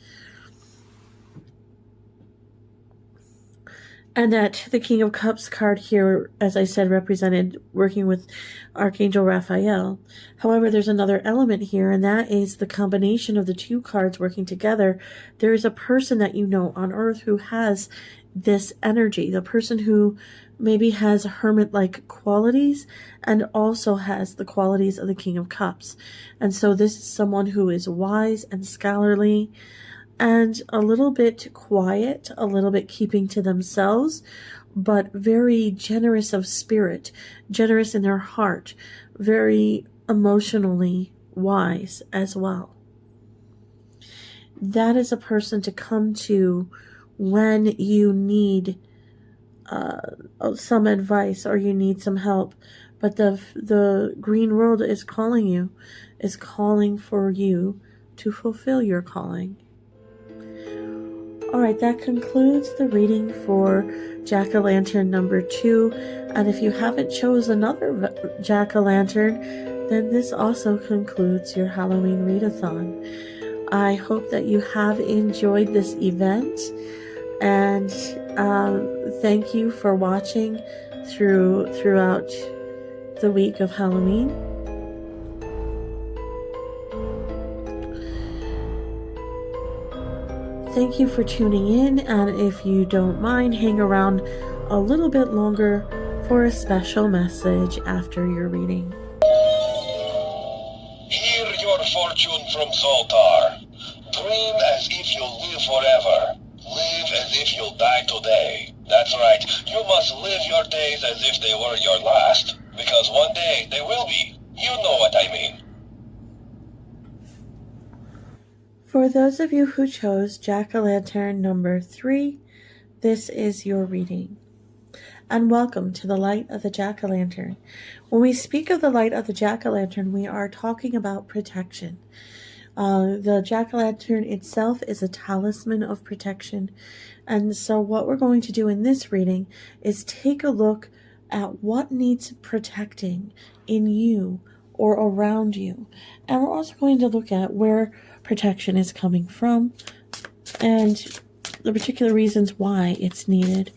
And that the King of Cups card here, as I said, represented working with Archangel Raphael. However, there's another element here, and that is the combination of the two cards working together. There is a person that you know on Earth who has this energy, the person who maybe has hermit-like qualities and also has the qualities of the King of Cups. And so this is someone who is wise and scholarly, and a little bit quiet, a little bit keeping to themselves, but very generous of spirit, generous in their heart, very emotionally wise as well. That is a person to come to when you need some advice or you need some help. But the green world is calling you, is calling for you to fulfill your calling. Alright, that concludes the reading for Jack-o'-lantern number 2. And if you haven't chose another Jack-o'-lantern, then this also concludes your Halloween read-a-thon. I hope that you have enjoyed this event, and thank you for watching throughout the week of Halloween. Thank you for tuning in, and if you don't mind, hang around a little bit longer for a special message after your reading. Hear your fortune from Zoltar. Dream as if you'll live forever. Live as if you'll die today. That's right, you must live your days as if they were your last, because one day they will be. You know what I mean. For those of you who chose Jack-o'-lantern number 3, this is your reading. And welcome to the light of the Jack-o'-lantern. When we speak of the light of the Jack-o'-lantern, we are talking about protection. The Jack-o'-lantern itself is a talisman of protection. And so what we're going to do in this reading is take a look at what needs protecting in you or around you. And we're also going to look at where protection is coming from and the particular reasons why it's needed.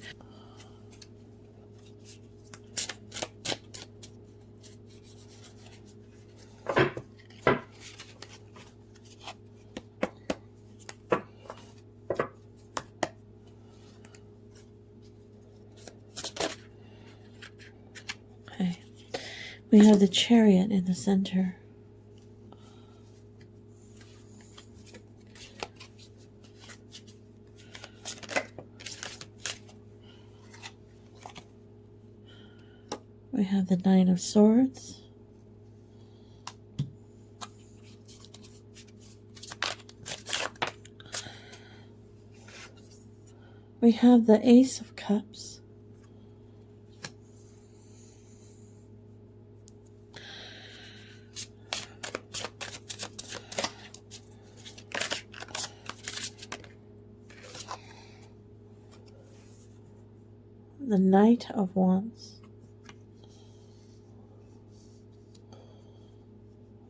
Okay, we have the Chariot in the center. We have the Nine of Swords. We have the Ace of Cups. The Knight of Wands.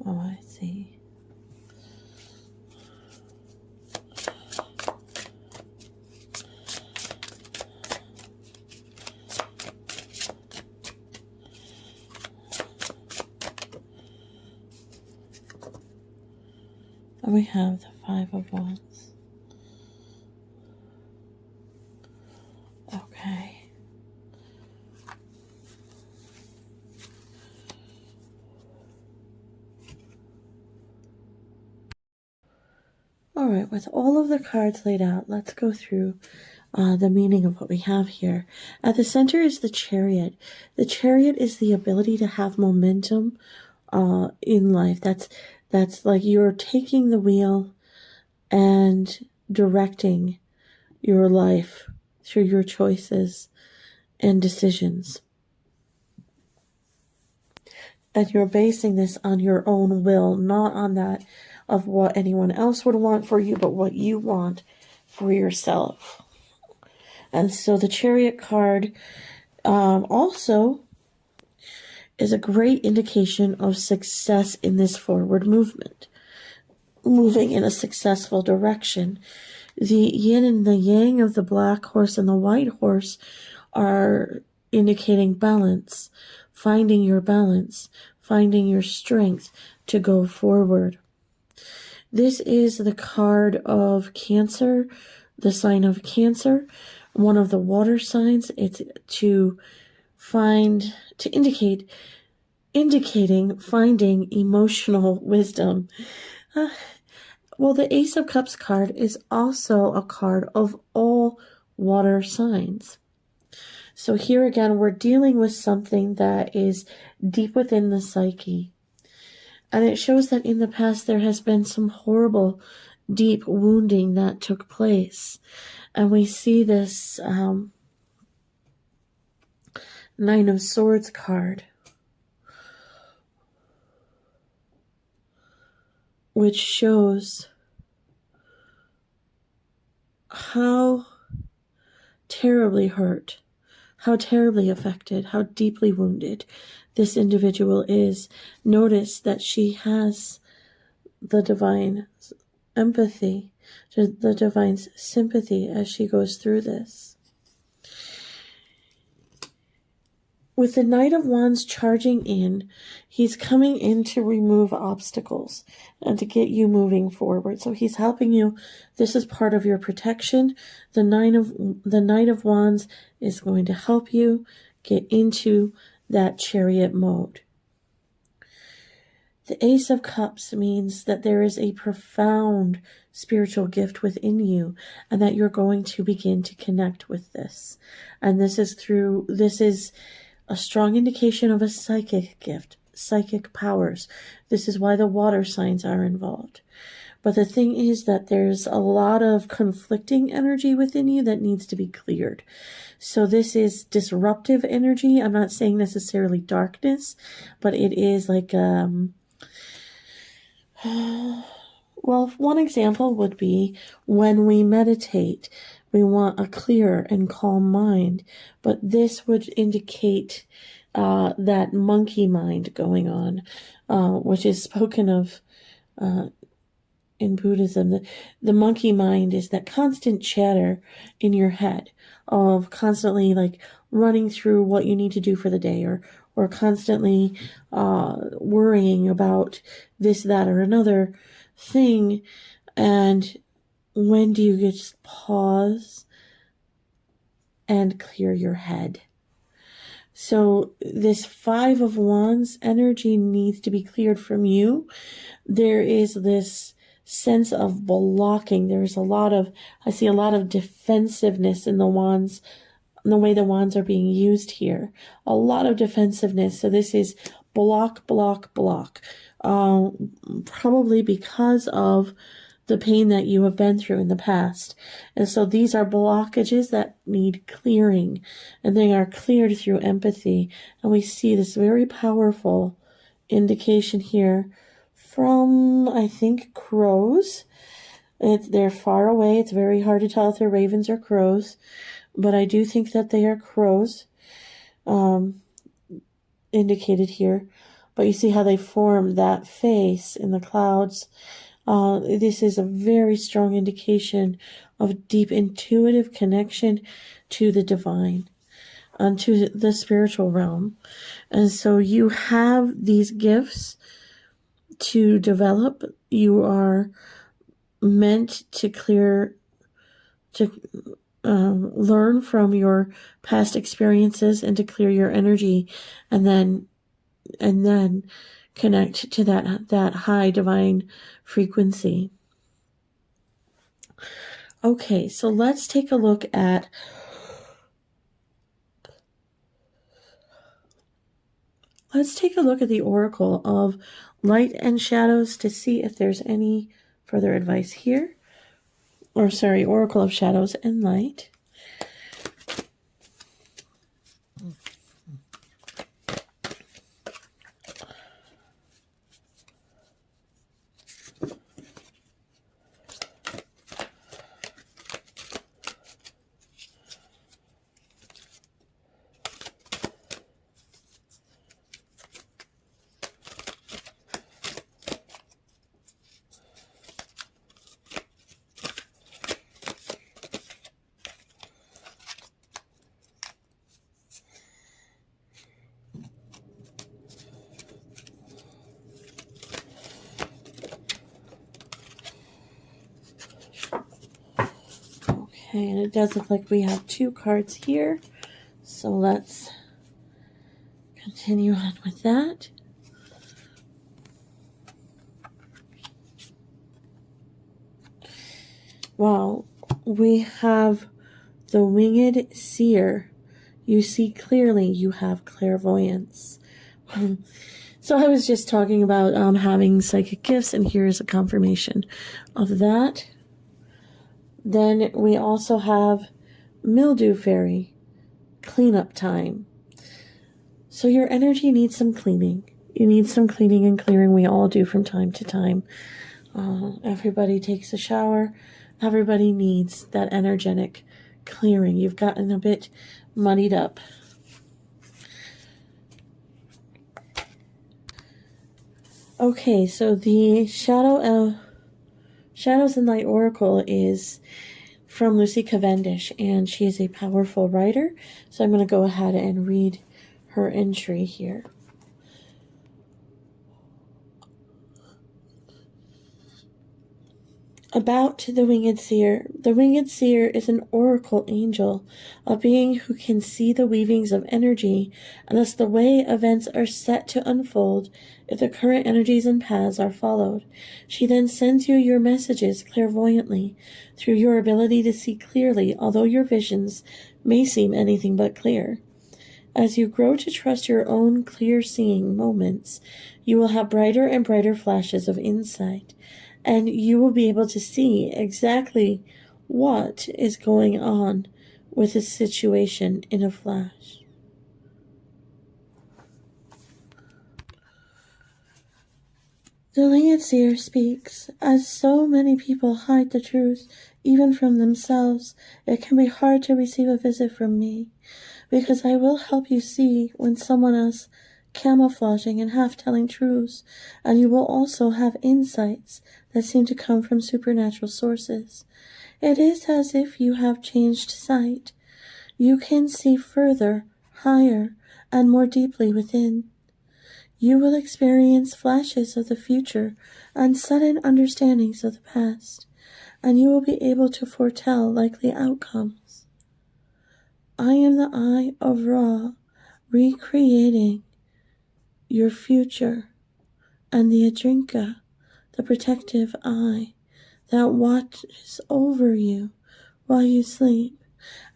Oh, I see. And we have the Five of Wands. Okay. Alright, with all of the cards laid out, let's go through the meaning of what we have here. At the center is the Chariot. The Chariot is the ability to have momentum in life. That's That's like you're taking the wheel and directing your life through your choices and decisions. And you're basing this on your own will, not on that of what anyone else would want for you, but what you want for yourself. And so the Chariot card also is a great indication of success in this forward movement, moving in a successful direction. The yin and the yang of the black horse and the white horse are indicating balance, finding your balance, finding your strength to go forward. This is the card of Cancer, the sign of Cancer, one of the water signs. It's indicating finding emotional wisdom. Well, the Ace of Cups card is also a card of all water signs. So here again, we're dealing with something that is deep within the psyche. And it shows that in the past there has been some horrible, deep wounding that took place. And we see this Nine of Swords card, which shows how terribly hurt, how terribly affected, how deeply wounded this individual is. Notice that she has the divine empathy, the divine sympathy as she goes through this. With the Knight of Wands charging in, he's coming in to remove obstacles and to get you moving forward. So he's helping you. This is part of your protection. The Knight of Wands is going to help you get into that Chariot mode. The Ace of Cups means that there is a profound spiritual gift within you and that you're going to begin to connect with this. And this is a strong indication of a psychic gift, psychic powers. This is why the water signs are involved. But the thing is that there's a lot of conflicting energy within you that needs to be cleared. So this is disruptive energy. I'm not saying necessarily darkness, but it is like, well, one example would be when we meditate, we want a clear and calm mind, but this would indicate that monkey mind going on, which is spoken of in Buddhism. The monkey mind is that constant chatter in your head of constantly like running through what you need to do for the day, or constantly worrying about this, that, or another thing. And when do you just pause and clear your head? So this Five of Wands energy needs to be cleared from you. There is this sense of blocking. There's I see a lot of defensiveness in the wands, in the way the wands are being used here. A lot of defensiveness. So this is block, block, block. Probably because of the pain that you have been through in the past. And so these are blockages that need clearing, and they are cleared through empathy. And we see this very powerful indication here from, I think, crows. They're far away. It's very hard to tell if they're ravens or crows, but I do think that they are crows indicated here. But you see how they form that face in the clouds. This is a very strong indication of deep intuitive connection to the divine, to the spiritual realm. And so you have these gifts to develop. You are meant to learn from your past experiences and to clear your energy, and then connect to that high divine frequency. Okay, so let's take a look at the oracle of light and shadows to see if there's any further advice here. Oracle of Shadows and Light. Okay, and it does look like we have 2 cards here. So let's continue on with that. Wow, we have the Winged Seer. You see clearly, you have clairvoyance. So I was just talking about having psychic gifts, and here's a confirmation of that. Then we also have Mildew Fairy, cleanup time. So your energy needs some cleaning. You need some cleaning and clearing. We all do from time to time. Everybody takes a shower. Everybody needs that energetic clearing. You've gotten a bit muddied up. Okay, so the Shadows and Light Oracle is from Lucy Cavendish, and she is a powerful writer. So I'm going to go ahead and read her entry here. About the Winged Seer. The Winged Seer is an oracle angel, a being who can see the weavings of energy, and thus the way events are set to unfold if the current energies and paths are followed. She then sends you your messages clairvoyantly through your ability to see clearly, although your visions may seem anything but clear. As you grow to trust your own clear-seeing moments, you will have brighter and brighter flashes of insight, and you will be able to see exactly what is going on with a situation in a flash. The Winged Seer speaks. As so many people hide the truth, even from themselves, it can be hard to receive a visit from me, because I will help you see when someone else camouflaging and half-telling truths, and you will also have insights that seem to come from supernatural sources. It is as if you have changed sight. You can see further, higher, and more deeply within. You will experience flashes of the future and sudden understandings of the past, and you will be able to foretell likely outcomes. I am the Eye of Ra, recreating your future, and the Adrinka, the protective eye that watches over you while you sleep.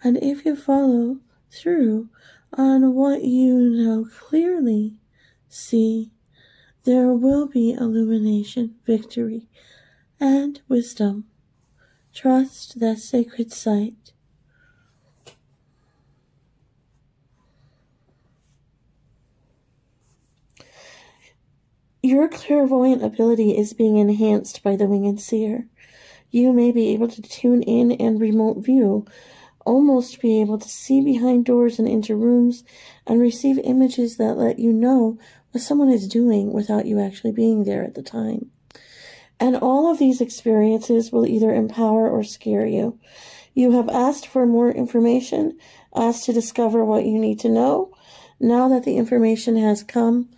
And if you follow through on what you now clearly see, there will be illumination, victory, and wisdom. Trust that sacred sight. Your clairvoyant ability is being enhanced by the Winged Seer. You may be able to tune in and remote view, almost be able to see behind doors and into rooms, and receive images that let you know what someone is doing without you actually being there at the time. And all of these experiences will either empower or scare you. You have asked for more information, asked to discover what you need to know. Now that the information has come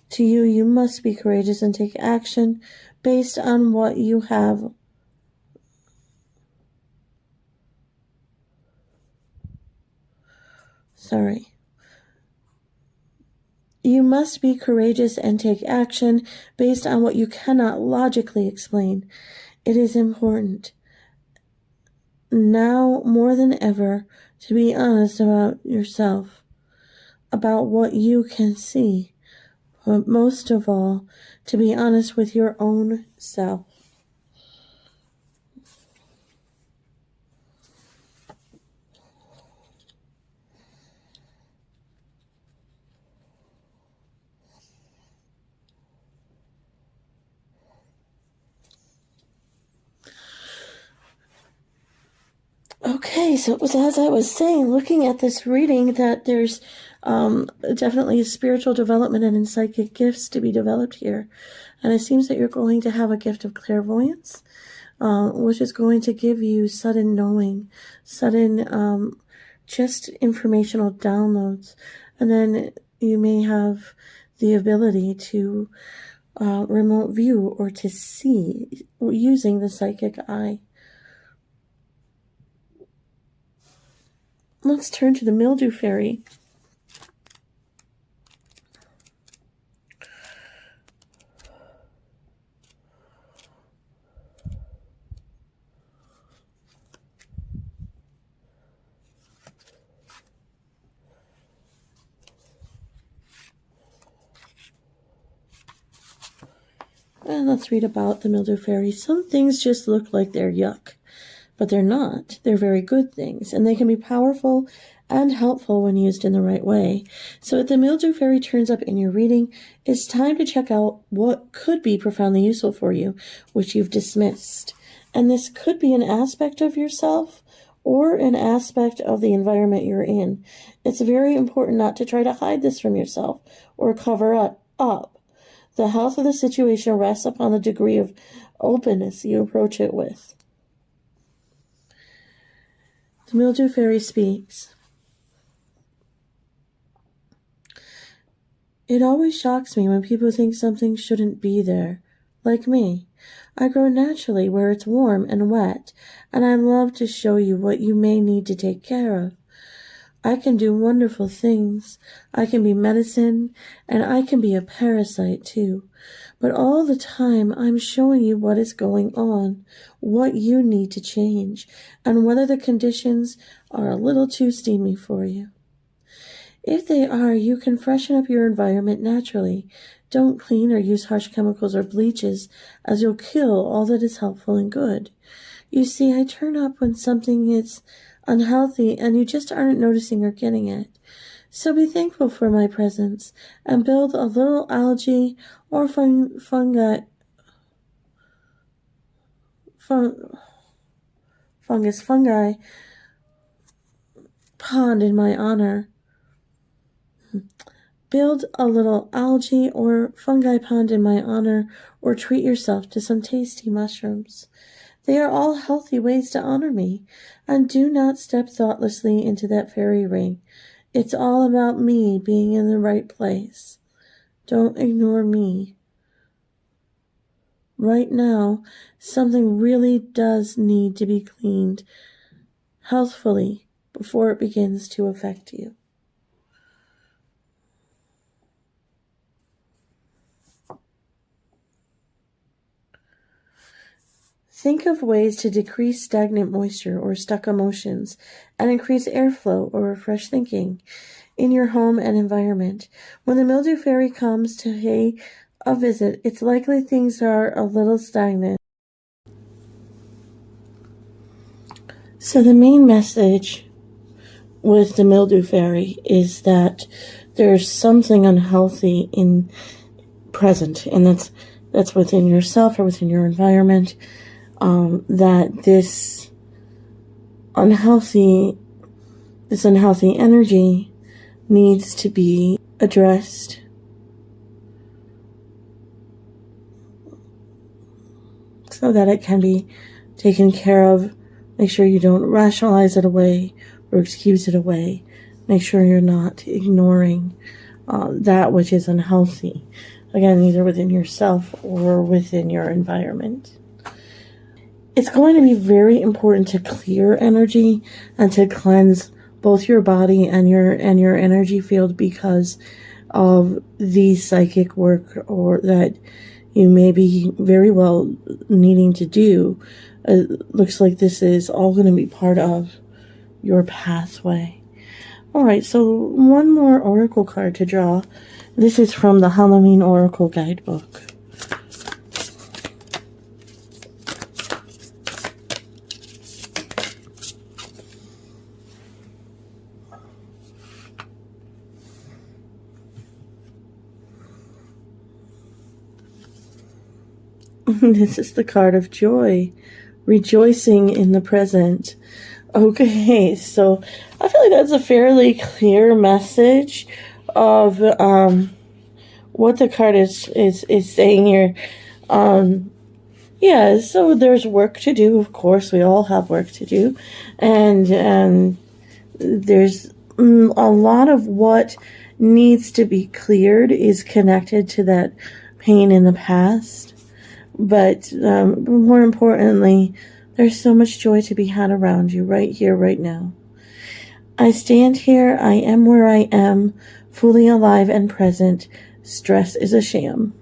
to you, you must be courageous and take action based on what you have. You must be courageous and take action based on what you cannot logically explain. It is important, now more than ever, to be honest about yourself, about what you can see, but most of all, to be honest with your own self. Okay, so it was as I was saying, looking at this reading, that there's definitely spiritual development and psychic gifts to be developed here. And it seems that you're going to have a gift of clairvoyance, which is going to give you sudden knowing, sudden just informational downloads. And then you may have the ability to remote view or to see using the psychic eye. Let's turn to the Mildew Fairy. And let's read about the Mildew Fairy. Some things just look like they're yuck, but they're not. They're very good things, and they can be powerful and helpful when used in the right way. So if the Mildew Fairy turns up in your reading, it's time to check out what could be profoundly useful for you, which you've dismissed. And this could be an aspect of yourself or an aspect of the environment you're in. It's very important not to try to hide this from yourself or cover it up. The health of the situation rests upon the degree of openness you approach it with. The Mildew Fairy speaks. It always shocks me when people think something shouldn't be there. Like me. I grow naturally where it's warm and wet, and I love to show you what you may need to take care of. I can do wonderful things. I can be medicine, and I can be a parasite too. But all the time, I'm showing you what is going on, what you need to change, and whether the conditions are a little too steamy for you. If they are, you can freshen up your environment naturally. Don't clean or use harsh chemicals or bleaches, as you'll kill all that is helpful and good. You see, I turn up when something is unhealthy and you just aren't noticing or getting it. So be thankful for my presence and build a little algae or fungi pond in my honor. Build a little algae or fungi pond in my honor, or treat yourself to some tasty mushrooms. They are all healthy ways to honor me, and do not step thoughtlessly into that fairy ring. It's all about me being in the right place. Don't ignore me. Right now, something really does need to be cleaned healthfully before it begins to affect you. Think of ways to decrease stagnant moisture or stuck emotions and increase airflow or refresh thinking in your home and environment. When the Mildew Fairy comes to pay a visit, it's likely things are a little stagnant. So the main message with the Mildew Fairy is that there's something unhealthy present, and that's within yourself or within your environment. That this unhealthy energy needs to be addressed. So that it can be taken care of. Make sure you don't rationalize it away or excuse it away. Make sure you're not ignoring that which is unhealthy. Again, either within yourself or within your environment. It's going to be very important to clear energy and to cleanse both your body and your energy field because of the psychic work or that you may be very well needing to do. It looks like this is all going to be part of your pathway. Alright, so one more oracle card to draw. This is from the Halloween Oracle Guidebook. This is the card of joy, rejoicing in the present. Okay, so I feel like that's a fairly clear message of what the card is saying here. Yeah, so there's work to do. Of course, we all have work to do, and there's a lot of what needs to be cleared is connected to that pain in the past. But more importantly, there's so much joy to be had around you right here, right now. I stand here, I am where I am, fully alive and present. Stress is a sham.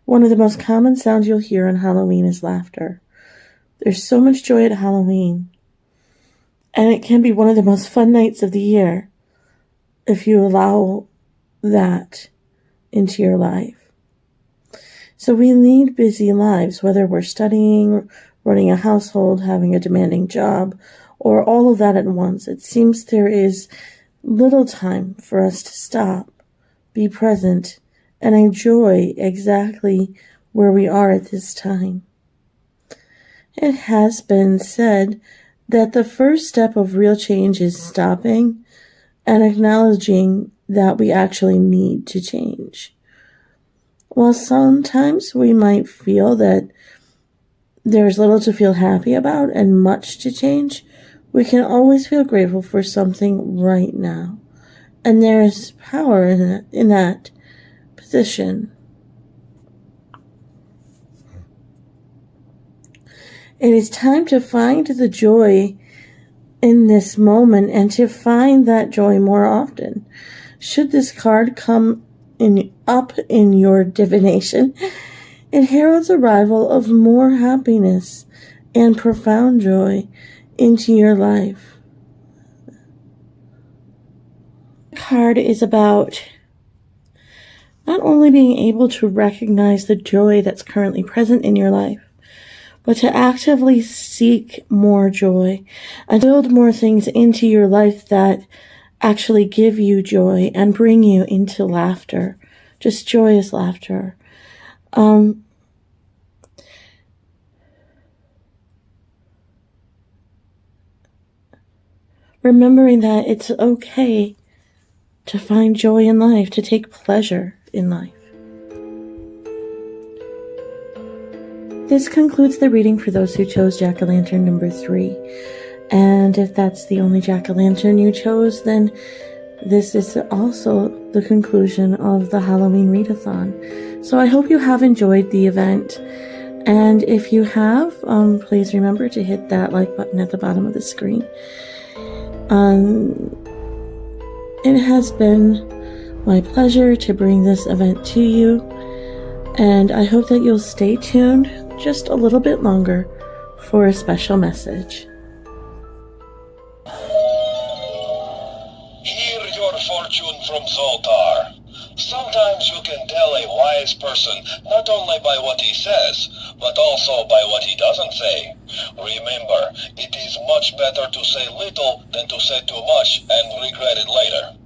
One of the most common sounds you'll hear on Halloween is laughter. There's so much joy at Halloween. And it can be one of the most fun nights of the year if you allow that into your life. So we lead busy lives, whether we're studying, running a household, having a demanding job, or all of that at once. It seems there is little time for us to stop, be present, and enjoy exactly where we are at this time. It has been said that the first step of real change is stopping and acknowledging that we actually need to change. While sometimes we might feel that there's little to feel happy about and much to change, we can always feel grateful for something right now. And there is power in that position. It is time to find the joy in this moment and to find that joy more often. Should this card come up in your divination, it heralds arrival of more happiness and profound joy into your life. The card is about not only being able to recognize the joy that's currently present in your life, but to actively seek more joy and build more things into your life that actually give you joy and bring you into laughter, just joyous laughter. Remembering that it's okay to find joy in life, to take pleasure in life. This concludes the reading for those who chose Jack-o'-lantern number 3. And if that's the only jack-o'-lantern you chose, then this is also the conclusion of the Halloween read-a-thon. So I hope you have enjoyed the event. And if you have, please remember to hit that like button at the bottom of the screen. It has been my pleasure to bring this event to you. And I hope that you'll stay tuned just a little bit longer for a special message. Hear your fortune from Zoltar. Sometimes you can tell a wise person not only by what he says, but also by what he doesn't say. Remember, it is much better to say little than to say too much and regret it later.